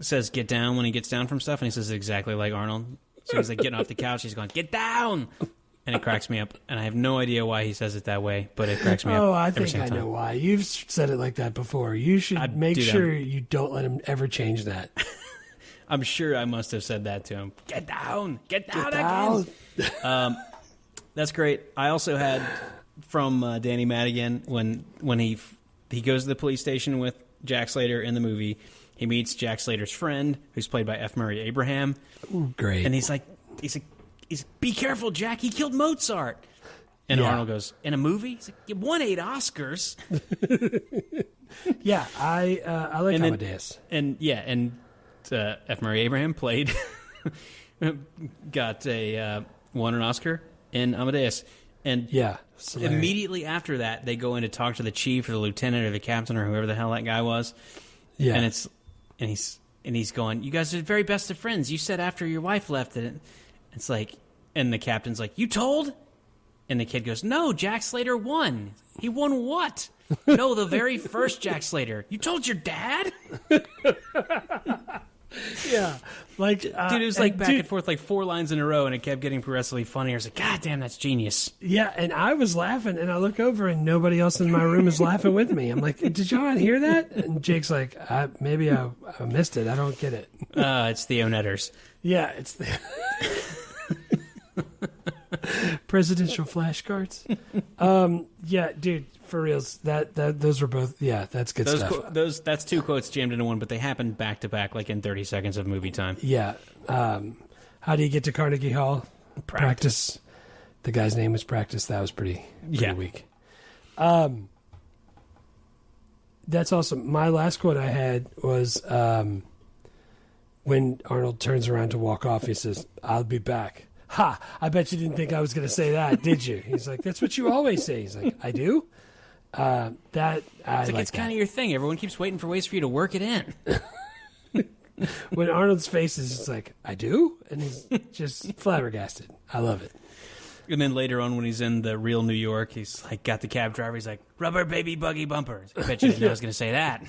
A: says get down when he gets down from stuff, and he says it exactly like Arnold. So he's like getting off the couch, he's going, get down! And it cracks me up. And I have no idea why he says it that way, but it cracks me up.
D: Oh, I think I know why. You've said it like that before. You should make sure you don't let him ever change that.
A: I'm sure I must have said that to him. Get down! Get down again! That's great. I also had from Danny Madigan when he goes to the police station with Jack Slater in the movie. He meets Jack Slater's friend, who's played by F. Murray Abraham.
D: Ooh, great.
A: And he's like, be careful, Jack. He killed Mozart. And Arnold goes, in a movie? He's like, you won 8 Oscars.
D: Yeah, I like Amadeus.
A: And F. Murray Abraham played, won an Oscar in Amadeus. And immediately after that, they go in to talk to the chief or the lieutenant or the captain or whoever the hell that guy was.
D: Yeah.
A: And he's going, you guys are the very best of friends. You said after your wife left it. It's like, and the captain's like, you told? And the kid goes, no, Jack Slater won. He won what? No, the very first Jack Slater. You told your dad?
D: Yeah. Like,
A: dude, it was like back and forth like 4 lines in a row, and it kept getting progressively funnier. I was like, God damn, that's genius.
D: Yeah, and I was laughing, and I look over, and nobody else in my room is laughing with me. I'm like, did y'all not hear that? And Jake's like, maybe I missed it. I don't get it.
A: It's the Onetters.
D: Yeah, it's the presidential flashcards. Yeah, dude, for reals. Those were both. Yeah, that's good stuff.
A: That's 2 quotes jammed into one, but they happened back to back, like in 30 seconds of movie time.
D: Yeah. How do you get to Carnegie Hall? Practice. The guy's name was Practice. That was pretty weak. That's awesome. My last quote I had was when Arnold turns around to walk off. He says, "I'll be back." Ha! I bet you didn't think I was going to say that, did you? He's like, that's what you always say. He's like, I do?
A: It's kind of your thing. Everyone keeps waiting for ways for you to work it in.
D: When Arnold's face is just like, I do? And he's just flabbergasted. I love it.
A: And then later on when he's in the real New York, he's like, got the cab driver. He's like, rubber baby buggy bumpers. I bet you didn't know I was going to say that.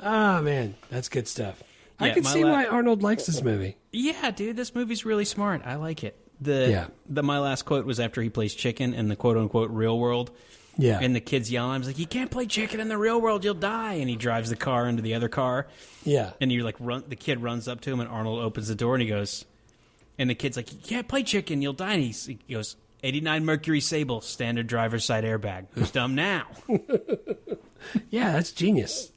D: Man, that's good stuff.
A: Yeah,
D: I can see why Arnold likes this movie.
A: Yeah, dude, this movie's really smart. I like it. My last quote was after he plays chicken in the quote-unquote real world.
D: Yeah.
A: And the kid's yelling. I was like, you can't play chicken in the real world. You'll die. And he drives the car into the other car.
D: Yeah.
A: And you're like, the kid runs up to him, and Arnold opens the door, and he goes, and the kid's like, you can't play chicken. You'll die. And he goes, 89 Mercury Sable, standard driver's side airbag. Who's dumb now?
D: Yeah, that's genius.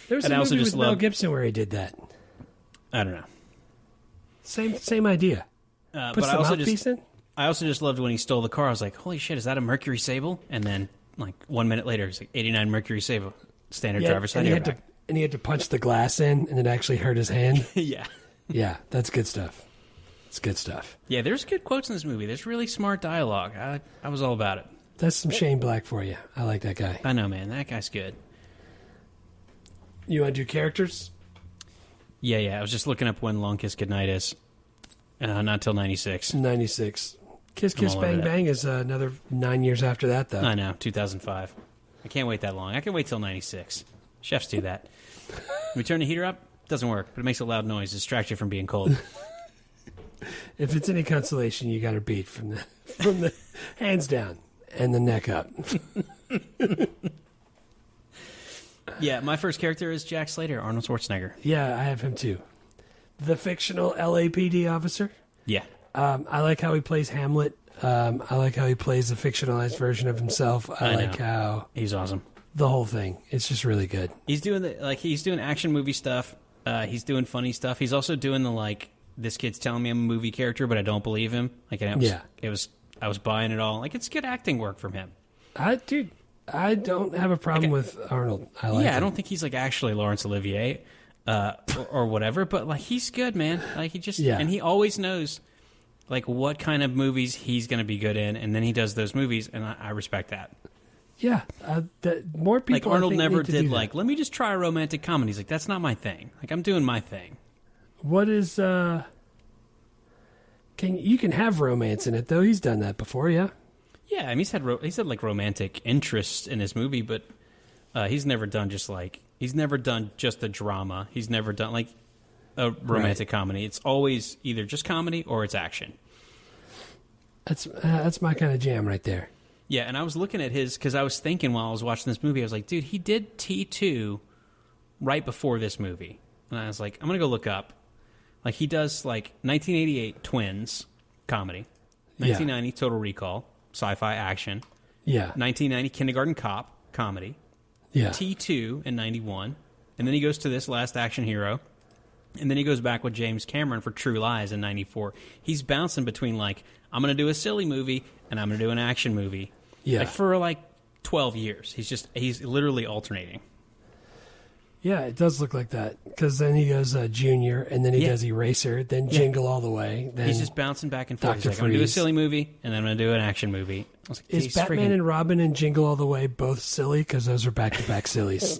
D: There was a movie with Mel Gibson where he did that.
A: I don't know.
D: Same idea.
A: But I also just loved when he stole the car. I was like, holy shit, is that a Mercury Sable? And then, like, 1 minute later, it's like 89 Mercury Sable, standard driver's side airbag.
D: And he had to punch the glass in, and it actually hurt his hand.
A: Yeah.
D: Yeah, that's good stuff. It's good stuff.
A: Yeah, there's good quotes in this movie. There's really smart dialogue. I was all about it.
D: That's some Shane Black for you. I like that guy.
A: I know, man. That guy's good.
D: You want to do characters?
A: Yeah. I was just looking up when Long Kiss Goodnight is. Not till 96.
D: 96. Kiss Kiss Bang Bang is another 9 years after that, though.
A: I know, 2005. I can't wait that long. I can wait till 96. Chefs do that. We turn the heater up, doesn't work, but it makes a loud noise, distracts you from being cold.
D: If it's any consolation, you got to beat from the hands down and the neck up.
A: Yeah, my first character is Jack Slater, Arnold Schwarzenegger.
D: Yeah, I have him too. The fictional LAPD officer.
A: Yeah.
D: I like how he plays Hamlet. I like how he plays a fictionalized version of himself. I like how
A: he's awesome.
D: The whole thing. It's just really good.
A: He's doing he's doing action movie stuff. He's doing funny stuff. He's also doing the this kid's telling me I'm a movie character, but I don't believe him. I was buying it all. Like, it's good acting work from him.
D: I don't have a problem with Arnold. I like him.
A: I don't think he's actually Laurence Olivier or whatever, but he's good, man. And he always knows what kind of movies he's going to be good in, and then he does those movies, and I respect that.
D: Yeah, more people.
A: Arnold never did let me just try a romantic comedy. He's like, that's not my thing. I'm doing my thing.
D: What is you can have romance in it though? He's done that before, yeah.
A: Yeah, I mean, he's had romantic interests in his movie, but he's never done just a drama. He's never done a romantic comedy. It's always either just comedy or it's action.
D: That's my kind of jam right there.
A: Yeah, and I was looking at his because I was thinking while I was watching this movie, I was like, dude, he did T2 right before this movie, and I was like, I'm gonna go look up. He does 1988 Twins comedy, 1990 Total Recall sci-fi action, 1990 Kindergarten Cop comedy, T2 in 91, and then he goes to this Last Action Hero, and then he goes back with James Cameron for True Lies in 94. He's bouncing between, like, I'm going to do a silly movie, and I'm going to do an action movie.
D: Yeah.
A: Like, for, like, 12 years. He's literally alternating.
D: Yeah, it does look like that. Because then he goes Junior, and then he does Eraser, then Jingle All the Way. Then
A: he's just bouncing back and forth. He's
D: Dr.
A: like, I'm going to do a
D: Freeze.
A: silly movie, and then I'm going to do an action movie. I was like,
D: Is Batman and Robin and Jingle All the Way both silly? Because those are back-to-back sillies.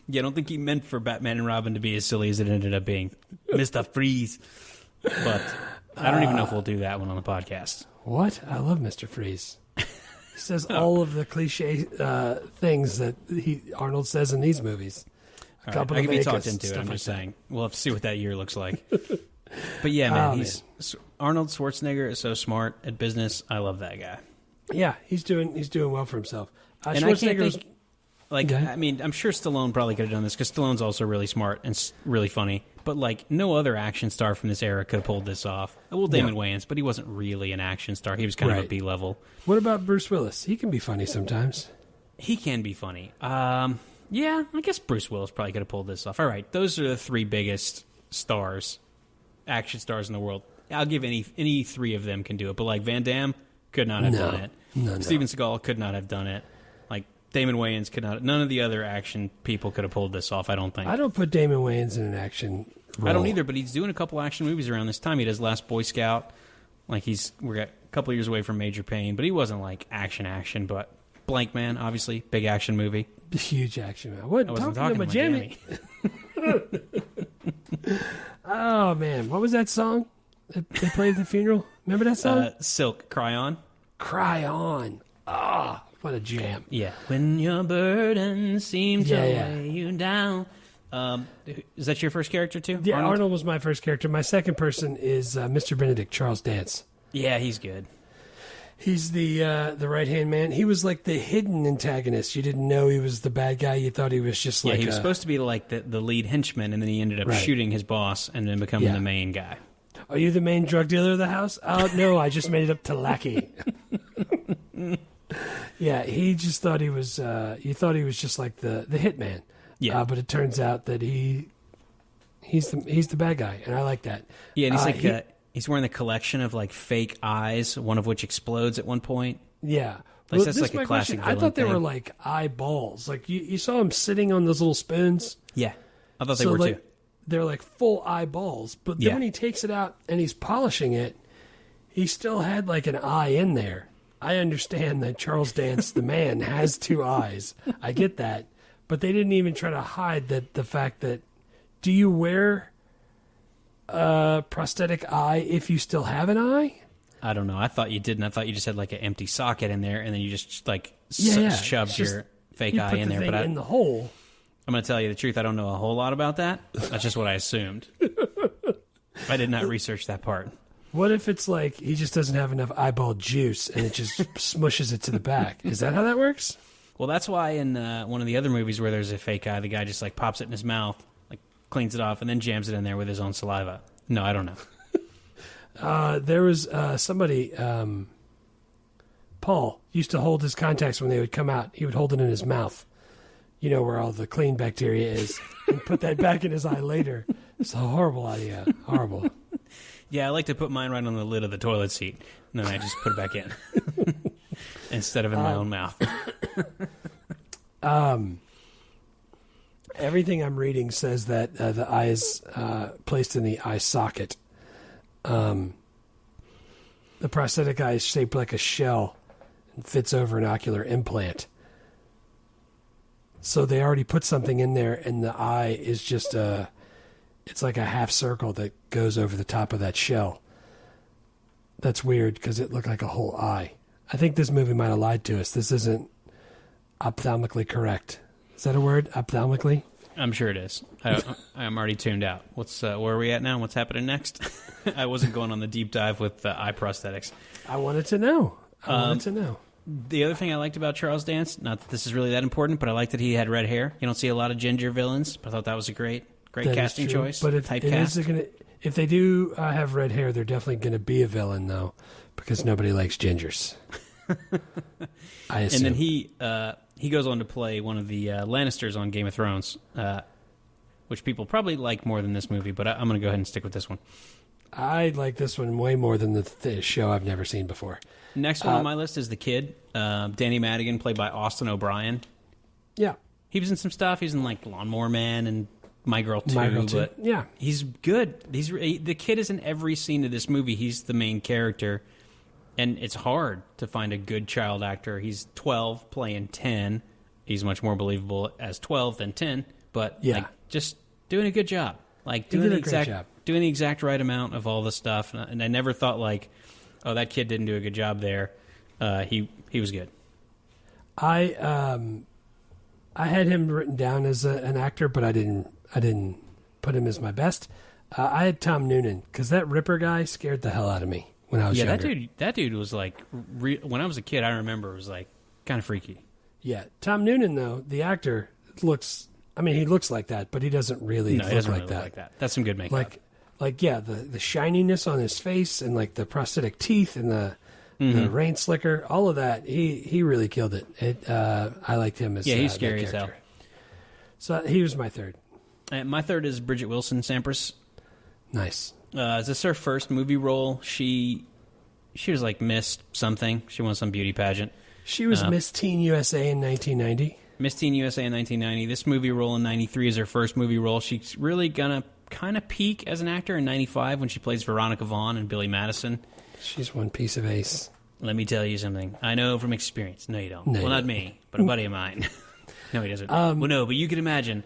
A: Yeah, I don't think he meant for Batman and Robin to be as silly as it ended up being. Mr. Freeze. But I don't even know if we'll do that one on the podcast.
D: What? I love Mr. Freeze. He says all of the cliche things that Arnold says in these movies.
A: I can be talked into it. I'm just saying. We'll have to see what that year looks like. But yeah, man, Arnold Schwarzenegger is so smart at business. I love that guy.
D: Yeah, he's doing well for himself.
A: And I can't think, like, I mean, I'm sure Stallone probably could have done this because Stallone's also really smart and really funny. But like, no other action star from this era could have pulled this off. Well, Damon Wayans, but he wasn't really an action star. He was kind of a B level.
D: What about Bruce Willis? He can be funny sometimes.
A: He can be funny. Yeah, I guess Bruce Willis probably could have pulled this off. All right, those are the three biggest stars, action stars in the world. I'll give any three of them can do it. But like Van Damme could not have done it.
D: No.
A: Steven Seagal could not have done it. Like Damon Wayans could not. None of the other action people could have pulled this off. I don't think.
D: I don't put Damon Wayans in an action role.
A: I don't either. But he's doing a couple action movies around this time. He does Last Boy Scout. Like we're a couple years away from Major Payne, but he wasn't like action. But Blank Man, obviously, big action movie.
D: Huge action man. What?
A: I wasn't talking to Miami.
D: Oh man, what was that song that they played at the funeral? Remember that song?
A: Silk, Cry On.
D: Cry On. Ah, what a jam.
A: Yeah. When your burdens seem to weigh you down. Is that your first character too?
D: Yeah, Arnold was my first character. My second person is Mr. Benedict, Charles Dance.
A: Yeah, he's good.
D: He's the right-hand man. He was like the hidden antagonist. You didn't know he was the bad guy. You thought he was just like...
A: Yeah, he was supposed to be like the lead henchman, and then he ended up shooting his boss and then becoming the main guy.
D: Are you the main drug dealer of the house? Oh, no, I just made it up to lackey. Yeah, he just thought he was... you thought he was just like the hitman. Yeah. But it turns out that he's the bad guy, and I like that.
A: Yeah, and he's like... he's wearing the collection of like fake eyes, one of which explodes at one point.
D: Yeah.
A: Like, that's like a classic villain
D: I thought they
A: thing.
D: were like eyeballs. Like you saw him sitting on those little spoons.
A: Yeah. I thought they were
D: like,
A: too.
D: They're like full eyeballs. But then when he takes it out and he's polishing it, he still had like an eye in there. I understand that Charles Dance, the man, has two eyes. I get that. But they didn't even try to hide the fact that, do you wear prosthetic eye if you still have an eye?
A: I don't know. I thought you didn't. I thought you just had like an empty socket in there, and then you just like shoved your fake eye in there. But
D: in the hole.
A: I'm going to tell you the truth. I don't know a whole lot about that. That's just what I assumed. I did not research that part.
D: What if it's like he just doesn't have enough eyeball juice and it just smushes it to the back? Is that how that works?
A: Well, that's why in one of the other movies where there's a fake eye, the guy just like pops it in his mouth, cleans it off, and then jams it in there with his own saliva. No, I don't know.
D: There was somebody, Paul, used to hold his contacts when they would come out. He would hold it in his mouth, you know, where all the clean bacteria is, and put that back in his eye later. It's a horrible idea. Horrible.
A: Yeah, I like to put mine right on the lid of the toilet seat, and then I just put it back in instead of in my own mouth.
D: Everything I'm reading says that the eye is placed in the eye socket. The prosthetic eye is shaped like a shell and fits over an ocular implant. So they already put something in there, and the eye is just it's like a half circle that goes over the top of that shell. That's weird because it looked like a whole eye. I think this movie might have lied to us. This isn't ophthalmically correct. Is that a word? Ophthalmically?
A: I'm sure it is. I'm already tuned out. Where are we at now? What's happening next? I wasn't going on the deep dive with eye prosthetics.
D: I wanted to know.
A: The other thing I liked about Charles Dance, not that this is really that important, but I liked that he had red hair. You don't see a lot of ginger villains, but I thought that was a great casting choice.
D: But if they do have red hair, they're definitely going to be a villain, though, because nobody likes gingers. I assume.
A: And then he goes on to play one of the Lannisters on Game of Thrones, which people probably like more than this movie, but I'm going to go ahead and stick with this one.
D: I like this one way more than the show I've never seen before.
A: Next one on my list is The Kid. Danny Madigan, played by Austin O'Brien.
D: Yeah.
A: He was in some stuff. He's in like Lawnmower Man and My Girl 2. But
D: yeah.
A: He's good. The kid is in every scene of this movie. He's the main character. And it's hard to find a good child actor. He's 12 playing 10. He's much more believable as 12 than 10. But just doing a good job. Like doing the exact right amount of all the stuff. And I never thought like, oh, that kid didn't do a good job there. He was good.
D: I had him written down as an actor, but I didn't put him as my best. I had Tom Noonan because that Ripper guy scared the hell out of me when I was younger.
A: That dude was like when I was a kid. I remember it was like kind of freaky.
D: Yeah, Tom Noonan though, the actor looks. I mean, he looks like that, but he doesn't really look like that.
A: That's some good makeup.
D: The shininess on his face and like the prosthetic teeth and the rain slicker, all of that. He really killed it. I liked him as
A: he's scary as hell.
D: So he was my third.
A: My third is Bridget Wilson Sampras.
D: Nice.
A: Is this her first movie role? She was like Miss something. She won some beauty pageant.
D: She was Miss Teen USA in 1990.
A: Miss Teen USA in 1990. This movie role in 93 is her first movie role. She's really gonna kind of peak as an actor in 95 when she plays Veronica Vaughn and Billy Madison.
D: She's one piece of ace.
A: Let me tell you something. I know from experience. No, you don't.
D: No,
A: not me, but a buddy of mine. No, he doesn't. Well, no, but you can imagine.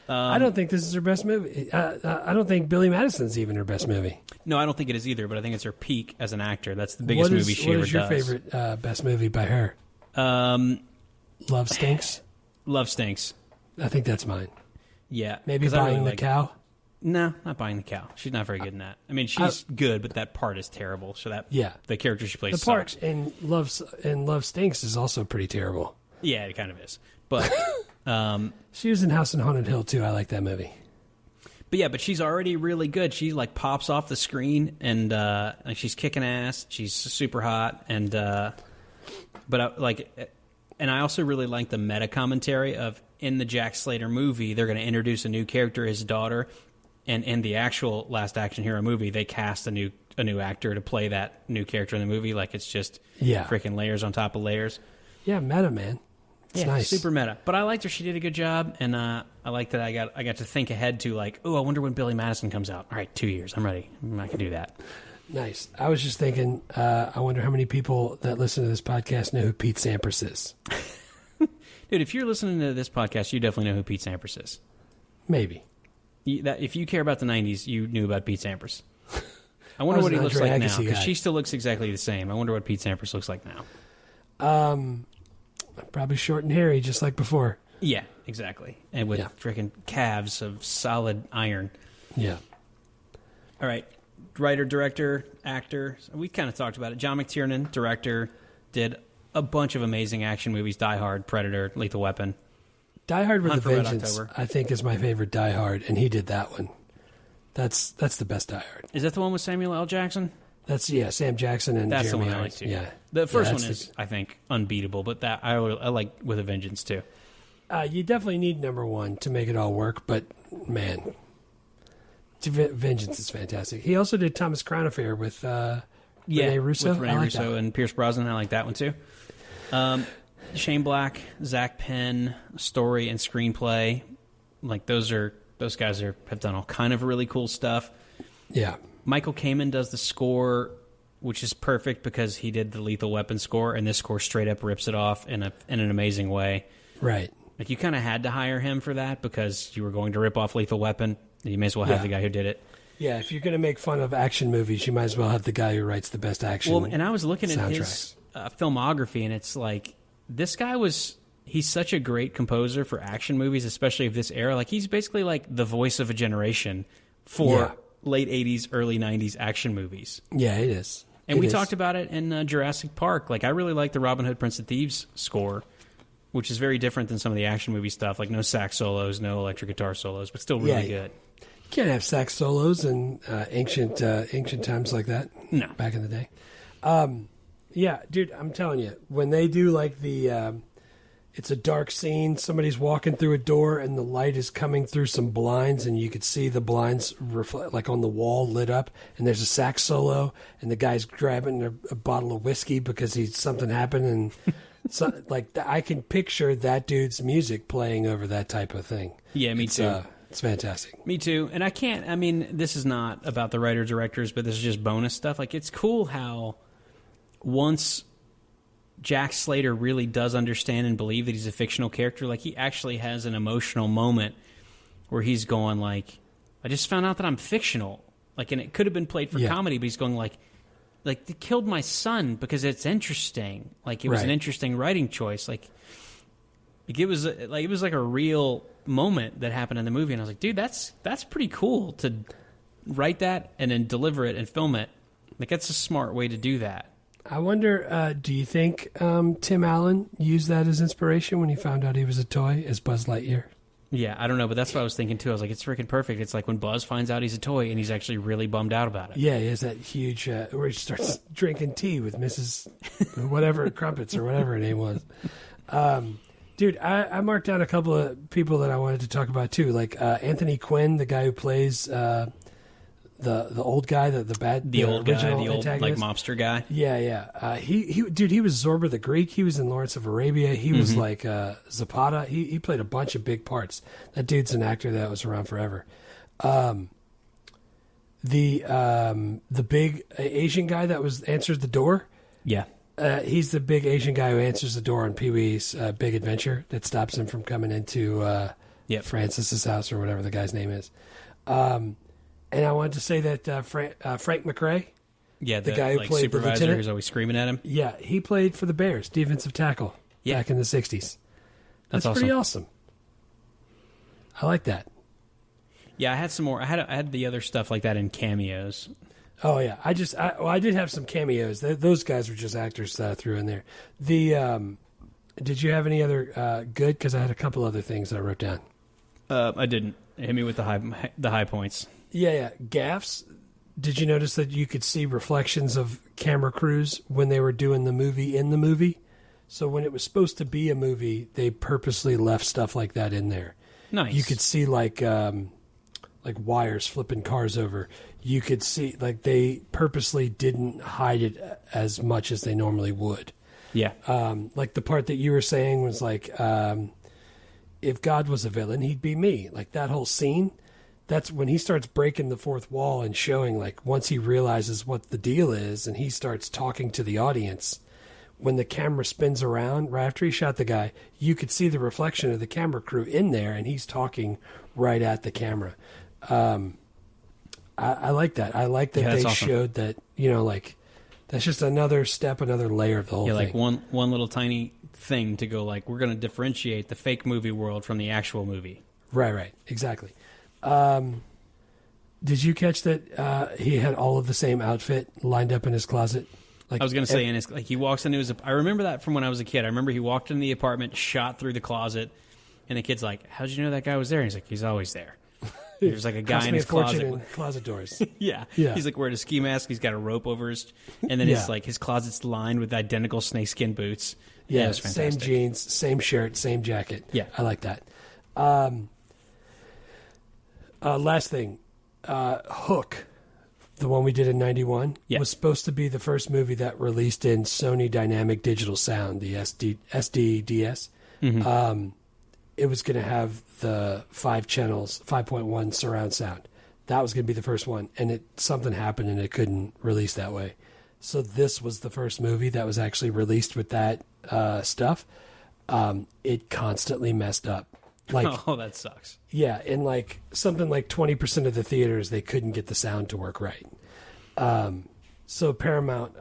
D: I don't think this is her best movie. I don't think Billy Madison's even her best movie.
A: No, I don't think it is either, but I think it's her peak as an actor. That's the biggest movie she ever does.
D: What is your favorite best movie by her? Love Stinks?
A: Love Stinks.
D: I think that's mine.
A: Yeah.
D: Maybe Buying the Cow?
A: No, not Buying the Cow. She's not very good in that. I mean, she's good, but that part is terrible. So the character she plays sucks.
D: The part in Love Stinks is also pretty terrible.
A: Yeah, it kind of is. But
D: she was in House on Haunted Hill too. I like that movie.
A: But she's already really good. She like pops off the screen and she's kicking ass. She's super hot and and I also really like the meta commentary of in the Jack Slater movie they're going to introduce a new character, his daughter, and in the actual Last Action Hero movie they cast a new actor to play that new character in the movie. Like it's just freaking layers on top of layers.
D: Yeah, meta, man. It's nice.
A: Super meta. But I liked her. She did a good job, and I like that I got to think ahead to like, oh, I wonder when Billy Madison comes out. All right, 2 years. I'm ready. I can do that.
D: Nice. I was just thinking, I wonder how many people that listen to this podcast know who Pete Sampras is.
A: Dude, if you're listening to this podcast, you definitely know who Pete Sampras is.
D: Maybe.
A: If you care about the 90s, you knew about Pete Sampras. I wonder what he looks like now, because she still looks exactly the same. I wonder what Pete Sampras looks like now.
D: Probably short and hairy, just like before.
A: Yeah, exactly. And with freaking calves of solid iron.
D: Yeah.
A: All right. Writer, director, actor. We kind of talked about it. John McTiernan, director, did a bunch of amazing action movies. Die Hard, Predator, Lethal Weapon.
D: Die Hard with a Vengeance, I think, is my favorite Die Hard, and he did that one. That's the best Die Hard.
A: Is that the one with Samuel L. Jackson?
D: That's Sam Jackson and
A: that's
D: Jeremy
A: the one I like
D: Irons.
A: too.
D: Yeah,
A: the first one is I think unbeatable, but that I like With a Vengeance too.
D: You definitely need number one to make it all work, but man, Vengeance is fantastic. He also did Thomas Crown Affair with Rene Russo.
A: With Rene Russo and Pierce Brosnan. I like that one too. Shane Black, Zach Penn, story and screenplay, like those guys have done all kind of really cool stuff.
D: Yeah.
A: Michael Kamen does the score, which is perfect because he did the Lethal Weapon score, and this score straight up rips it off in an amazing way.
D: Right.
A: Like you kind of had to hire him for that because you were going to rip off Lethal Weapon. You may as well have the guy who did it.
D: Yeah, if you're going to make fun of action movies, you might as well have the guy who writes the best action.
A: Well, and I was looking at his filmography, and it's like this guy he's such a great composer for action movies, especially of this era. Like he's basically like the voice of a generation for late 80s, early 90s action movies.
D: Yeah, it is.
A: And we talked about it in Jurassic Park. Like, I really like the Robin Hood, Prince of Thieves score, which is very different than some of the action movie stuff. Like, no sax solos, no electric guitar solos, but still really good.
D: You can't have sax solos in ancient times like that.
A: No.
D: Back in the day. Yeah, dude, I'm telling you, when they do, like, it's it's a dark scene. Somebody's walking through a door, and the light is coming through some blinds, and you could see the blinds reflect, like on the wall, lit up. And there's a sax solo, and the guy's grabbing a bottle of whiskey because something happened, and I can picture that dude's music playing over that type of thing.
A: Yeah, me too.
D: It's fantastic.
A: Me too. And I mean, this is not about the writer-directors, but this is just bonus stuff. Like, it's cool how once Jack Slater really does understand and believe that he's a fictional character, like, he actually has an emotional moment where he's going, like, I just found out that I'm fictional. Like, and it could have been played for comedy, but he's going, like, they killed my son because it's interesting. Like, it was an interesting writing choice. Like it was like a real moment that happened in the movie, and I was like, dude, that's pretty cool to write that and then deliver it and film it. Like, that's a smart way to do that.
D: I wonder, do you think Tim Allen used that as inspiration when he found out he was a toy as Buzz Lightyear?
A: Yeah, I don't know, but that's what I was thinking too. I was like, it's freaking perfect. It's like when Buzz finds out he's a toy and he's actually really bummed out about it.
D: Yeah, he has that huge, where he starts drinking tea with Mrs. whatever, Crumpets or whatever her name was. Dude, I marked down a couple of people that I wanted to talk about too, like Anthony Quinn, the guy who plays the old guy, the old
A: like mobster guy.
D: Yeah. He was Zorba the Greek. He was in Lawrence of Arabia. He was like Zapata. He played a bunch of big parts. That dude's an actor that was around forever. The big Asian guy that answered the door.
A: Yeah.
D: He's the big Asian guy who answers the door on Pee-wee's Big Adventure that stops him from coming into Francis's house or whatever the guy's name is. And I wanted to say that Frank McRae,
A: the
D: guy who played the
A: supervisor
D: lieutenant,
A: who's always screaming at him.
D: Yeah, he played for the Bears, defensive tackle, back in the 60s. That's pretty awesome. I like that.
A: Yeah, I had some more. I had the other stuff like that in cameos.
D: Oh yeah, I did have some cameos. Those guys were just actors that I threw in there. Did you have any other good? Because I had a couple other things that I wrote down.
A: I didn't. Hit me with the high points.
D: Yeah. Gaffes. Did you notice that you could see reflections of camera crews when they were doing the movie in the movie? So when it was supposed to be a movie, they purposely left stuff like that in there.
A: Nice.
D: You could see like wires flipping cars over. You could see like they purposely didn't hide it as much as they normally would.
A: Yeah.
D: Like the part that you were saying was like, if God was a villain, he'd be me. Like that whole scene. That's when he starts breaking the fourth wall and showing, like, once he realizes what the deal is and he starts talking to the audience, when the camera spins around, right after he shot the guy, you could see the reflection of the camera crew in there and he's talking right at the camera. I like that. I like that they showed that, like, that's just another step, another layer of the whole thing.
A: Like one little tiny thing to go, like, we're going to differentiate the fake movie world from the actual movie.
D: Right. Exactly. Did you catch that he had all of the same outfit lined up in his closet? Like
A: I was going to say, he walks into his. I remember that from when I was a kid. I remember he walked into the apartment, shot through the closet, and the kid's like, "How'd you know that guy was there?" And he's like, "He's always there." There's like a guy in his closet.
D: In closet doors.
A: Yeah. He's like wearing a ski mask. He's got a rope over his, and then his closet's lined with identical snakeskin boots. Yeah, it was fantastic.
D: Same jeans, same shirt, same jacket.
A: Yeah,
D: I like that. Last thing, Hook, the one we did in 91, was supposed to be the first movie that released in Sony Dynamic Digital Sound, the SDDS. Mm-hmm. It was going to have the 5 channels, 5.1 surround sound. That was going to be the first one, and something happened and it couldn't release that way. So this was the first movie that was actually released with that stuff. It constantly messed up.
A: Oh, that sucks.
D: Yeah, in like something like 20% of the theaters, they couldn't get the sound to work right. So Paramount,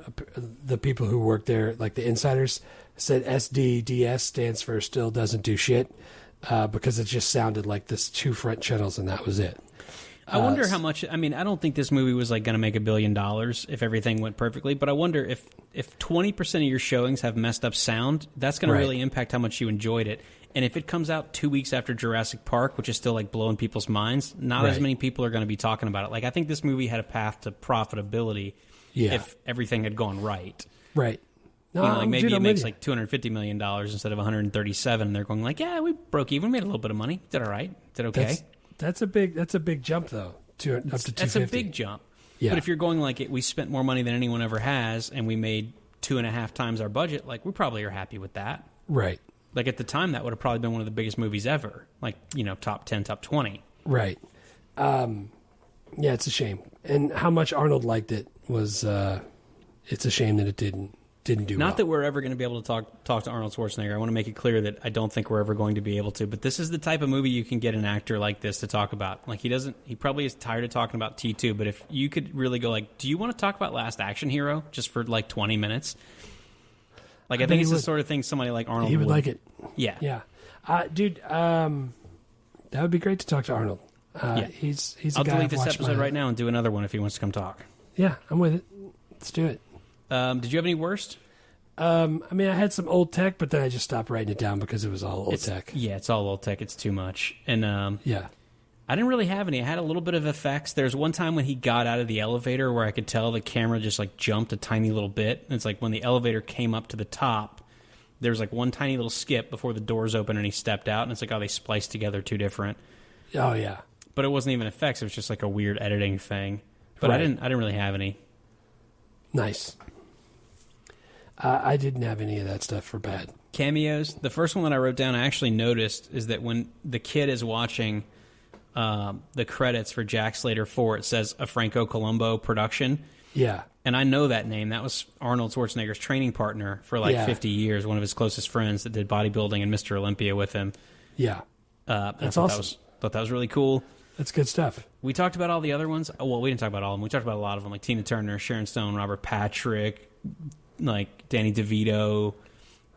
D: the people who worked there, like the insiders, said SDDS stands for still doesn't do shit, because it just sounded like this 2 front channels and that was it.
A: I wonder how much. I mean, I don't think this movie was like going to make $1 billion if everything went perfectly. But I wonder if 20% of your showings have messed up sound, that's going to really impact how much you enjoyed it. And if it comes out 2 weeks after Jurassic Park, which is still like blowing people's minds, not as many people are going to be talking about it. Like I think this movie had a path to profitability if everything had gone right.
D: Right. No,
A: you know, like maybe
D: dude,
A: it
D: I'm
A: makes
D: with you.
A: like $250 million instead of 137. And they're going like, yeah, we broke even, made a little bit of money, did all right, did okay.
D: That's a big jump though. Up to 250.
A: That's a big jump.
D: Yeah.
A: But if you're going like we spent more money than anyone ever has, and we made 2.5 times our budget, like we probably are happy with that.
D: Right.
A: Like at the time, that would have probably been one of the biggest movies ever. Like, you know, top 10, top 20.
D: Right. Yeah, it's a shame. And how much Arnold liked it was, it's a shame that it didn't do well.
A: Not that we're ever going to be able to talk to Arnold Schwarzenegger. I want to make it clear that I don't think we're ever going to be able to. But this is the type of movie you can get an actor like this to talk about. Like he probably is tired of talking about T2. But if you could really go like, do you want to talk about Last Action Hero just for like 20 minutes? Like I think it's the sort of thing somebody like Arnold
D: would like it.
A: Yeah.
D: Yeah. Dude, that would be great to talk to Arnold.
A: Yeah.
D: He's a
A: I'll
D: guy
A: delete
D: I've
A: this
D: watched
A: episode right now and do another one if he wants to come talk.
D: Yeah, I'm with it. Let's do it.
A: Did you have any worst?
D: I mean, I had some old tech, but then I just stopped writing it down because it was all old tech.
A: Yeah, it's all old tech. It's too much. And
D: yeah.
A: I didn't really have any. I had a little bit of effects. There's one time when he got out of the elevator where I could tell the camera just like jumped a tiny little bit. And it's like when the elevator came up to the top, there was like one tiny little skip before the doors opened and he stepped out. And it's like, oh, they spliced together two different.
D: Oh, yeah.
A: But it wasn't even effects. It was just like a weird editing thing. But
D: Right.
A: I didn't really have any.
D: Nice. I didn't have any of that stuff for bad.
A: Cameos. The first one that I wrote down, I actually noticed, is that when the kid is watching the credits for Jack Slater 4, it says a Franco Colombo production.
D: Yeah.
A: And I know that name. That was Arnold Schwarzenegger's training partner for like 50 years, one of his closest friends that did bodybuilding and Mr. Olympia with him.
D: Yeah.
A: That's
D: awesome.
A: Thought that was really cool.
D: That's good stuff.
A: We talked about all the other ones. Well, we didn't talk about all of them. We talked about a lot of them, like Tina Turner, Sharon Stone, Robert Patrick, like Danny DeVito,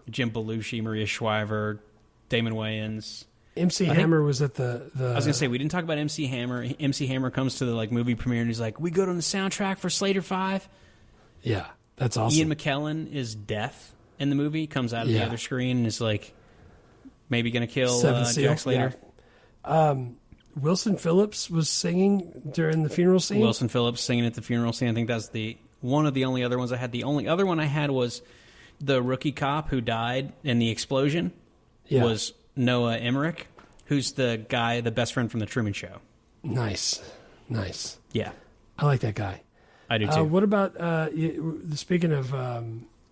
A: Jim Belushi, Maria Shriver, Damon Wayans.
D: MC Hammer was at the.
A: I was gonna say we didn't talk about MC Hammer. MC Hammer comes to the like movie premiere and he's like, "We go on the soundtrack for Slater 5."
D: Yeah, that's awesome.
A: Ian McKellen is death in the movie. Comes out of the other screen and is like, maybe gonna kill Jack Slater.
D: Yeah. Wilson Phillips was singing during the funeral scene.
A: Wilson Phillips singing at the funeral scene. I think that's one of the only other ones I had. The only other one I had was the rookie cop who died in the explosion.
D: Yeah.
A: Was Noah Emmerich, who's the guy, the best friend from the Truman Show.
D: Nice.
A: Yeah,
D: I like that guy.
A: I do too.
D: What about speaking of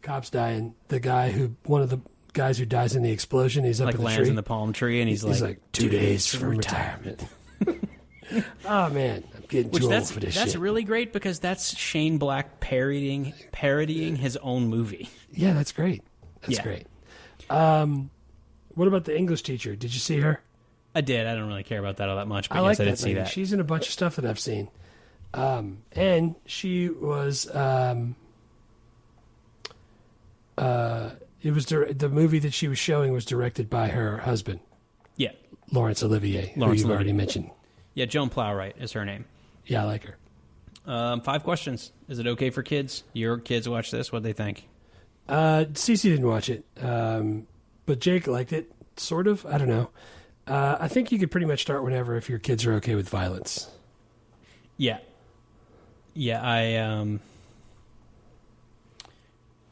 D: cops dying? The guy one of the guys who dies in the explosion. He's up
A: like
D: in the
A: lands
D: tree.
A: in the palm tree, and he's like
D: 2 days from retirement. Oh man, I'm getting too old for this shit.
A: That's really great because that's Shane Black parodying his own movie.
D: Yeah, that's great. That's great. What about the English teacher? Did you see her?
A: I did. I don't really care about that all that much, but
D: I like
A: yes, I
D: that
A: did see
D: lady.
A: that.
D: She's in a bunch of stuff that I've seen. And she was it was the movie that she was showing was directed by her husband.
A: Yeah.
D: Laurence Olivier, who you've already mentioned.
A: Yeah, Joan Plowright is her name.
D: Yeah, I like her.
A: 5 questions. Is it okay for kids? Your kids watch this? What'd they think?
D: Cece didn't watch it, but Jake liked it, sort of. I don't know. I think you could pretty much start whenever if your kids are okay with violence.
A: Yeah. Yeah, I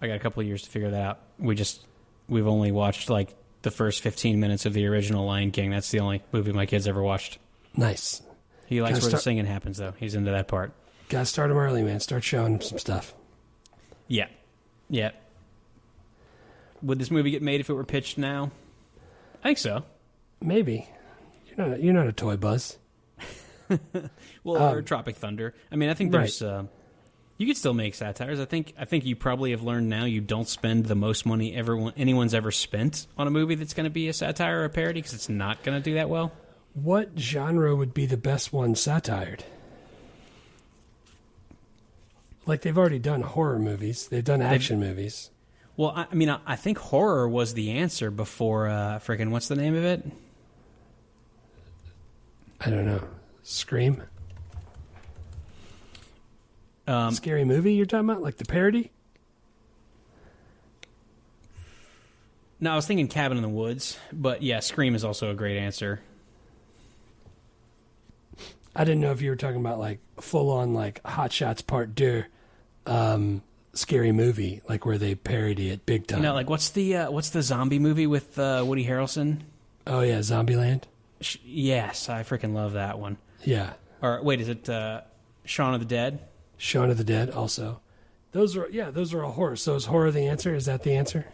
A: got a couple of years to figure that out. We've only watched like the first 15 minutes of the original Lion King. That's the only movie my kids ever watched.
D: Nice.
A: He likes where the singing happens, though. He's into that part.
D: Gotta start him early, man. Start showing him some stuff.
A: Yeah. Yeah. Would this movie get made if it were pitched now? I think so.
D: Maybe. You're not a toy buzz.
A: Well, or Tropic Thunder. I mean, I think there's... you could still make satires. I think you probably have learned now you don't spend the most money anyone's ever spent on a movie that's going to be a satire or a parody because it's not going to do that well.
D: What genre would be the best one satired? Like, they've already done horror movies. They've done action movies.
A: Well, I mean, I think horror was the answer before freaking... What's the name of it?
D: I don't know. Scream? Scary Movie you're talking about? Like the parody?
A: No, I was thinking Cabin in the Woods. But yeah, Scream is also a great answer.
D: I didn't know if you were talking about like full-on like Hot Shots Part 2 Scary Movie, like where they parody it big time.
A: No, like what's the zombie movie with Woody Harrelson?
D: Oh yeah, Zombieland.
A: Yes, I freaking love that one.
D: Yeah.
A: Or wait, is it Shaun of the Dead?
D: Shaun of the Dead also. Those are all horror. So is horror the answer? Is that the answer?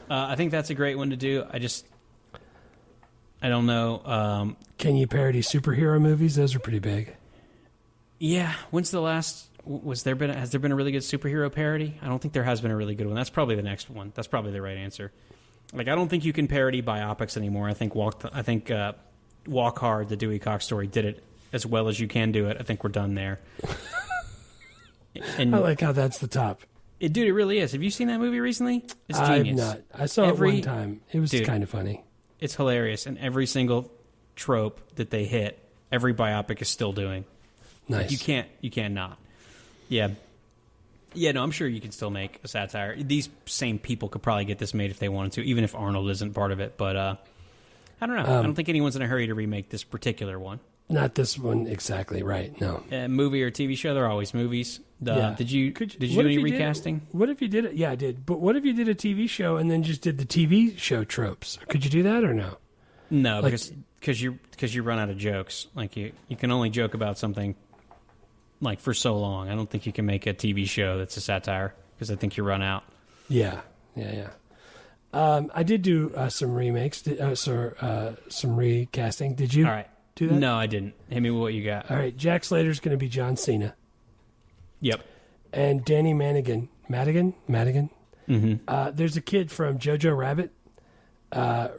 A: I think that's a great one to do. I don't know.
D: Can you parody superhero movies? Those are pretty big.
A: Yeah. When's the last? Has there been a really good superhero parody? I don't think there has been a really good one. That's probably the next one. That's probably the right answer. Like, I don't think you can parody biopics anymore. I think Walk Hard, the Dewey Cox story, did it as well as you can do it. I think we're done there. And
D: I like how that's the top.
A: Dude, it really is. Have you seen that movie recently? It's genius.
D: I've not. I saw it one time. It was kind of funny.
A: It's hilarious, and every single trope that they hit, every biopic is still doing.
D: Nice.
A: You can't not. Yeah. Yeah, no, I'm sure you can still make a satire. These same people could probably get this made if they wanted to, even if Arnold isn't part of it. But I don't know. I don't think anyone's in a hurry to remake this particular one.
D: Not this one exactly, right? No.
A: Movie or TV show, they're always movies.
D: Yeah.
A: Did you do any recasting?
D: What if you did it? Yeah, I did. But what if you did a TV show and then just did the TV show tropes? Could you do that or no?
A: No, like, because you run out of jokes. Like you can only joke about something like for so long. I don't think you can make a TV show that's a satire because I think you run out.
D: Yeah. I did do some remakes, some recasting. Did you?
A: All right.
D: Do that?
A: No, I didn't. Hit me with what you got.
D: All right. Jack Slater's going to be John Cena.
A: Yep.
D: And Danny Madigan. Mm-hmm. There's a kid from Jojo Rabbit,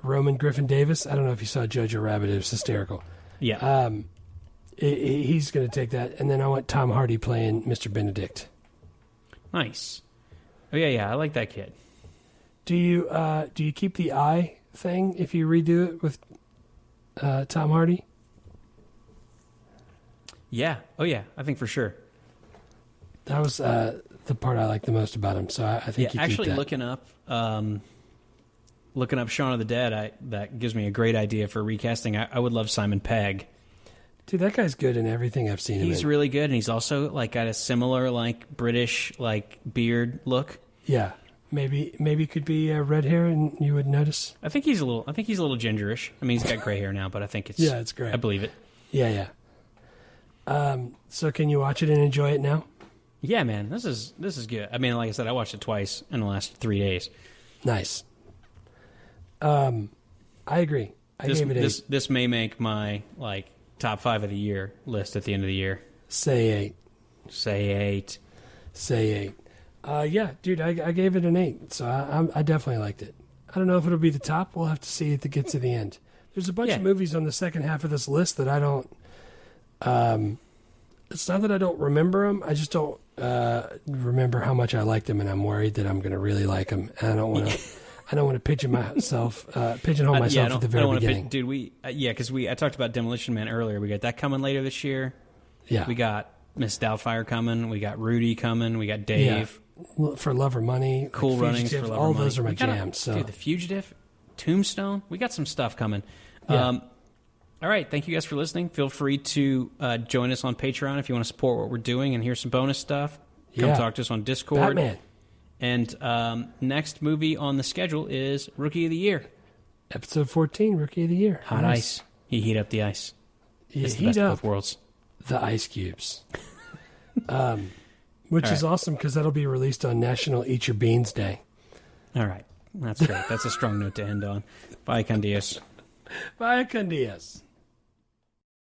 D: Roman Griffin Davis. I don't know if you saw Jojo Rabbit. It was hysterical.
A: Yeah.
D: He's going to take that. And then I want Tom Hardy playing Mr. Benedict.
A: Nice. Oh, yeah. I like that kid.
D: Do you keep the eye thing if you redo it with Tom Hardy?
A: Yeah. Oh, yeah. I think for sure.
D: That was the part I liked the most about him. So I think you
A: actually
D: keep that.
A: looking up Shaun of the Dead, that gives me a great idea for recasting. I would love Simon Pegg.
D: Dude, that guy's good in everything I've seen him in.
A: He's really good, and he's also like got a similar like British like beard look.
D: Yeah, maybe could be red hair, and you would notice.
A: I think he's a little gingerish. I mean, he's got gray hair now, but I think it's
D: yeah, it's great.
A: I believe it.
D: Yeah. So can you watch it and enjoy it now?
A: Yeah, man, this is good. I mean, like I said, I watched it twice in the last 3 days.
D: Nice. I agree. I gave it 8.
A: This may make my like top 5 of the year list at the end of the year.
D: Say 8.
A: Say 8.
D: Yeah, dude, I gave it an 8, so I definitely liked it. I don't know if it'll be the top. We'll have to see if it gets to the end. There's a bunch of movies on the second half of this list that I don't. It's not that I don't remember them. I just don't remember how much I liked them, and I'm worried that I'm going to really like them. And I don't want to. I don't want to pigeonhole myself at the very beginning.
A: Because I talked about Demolition Man earlier. We got that coming later this year.
D: Yeah,
A: we got Miss Doubtfire coming. We got Rudy coming. We got Dave
D: for Love or Money.
A: Cool Runnings for Love or Money.
D: All those are my jams. So,
A: dude, The Fugitive, Tombstone. We got some stuff coming.
D: Yeah.
A: All right, thank you guys for listening. Feel free to join us on Patreon if you want to support what we're doing and hear some bonus stuff. Come talk to us on Discord.
D: Batman.
A: And nixt movie on the schedule is Rookie of the Year.
D: Episode 14, Rookie of the Year.
A: Hot ice. He heat up the ice. It's the best of both worlds.
D: The ice cubes. Which is awesome because that'll be released on National Eat Your Beans Day.
A: All right. That's great. That's a strong note to end on. Bye, con Dios.
D: Bye, con Dios.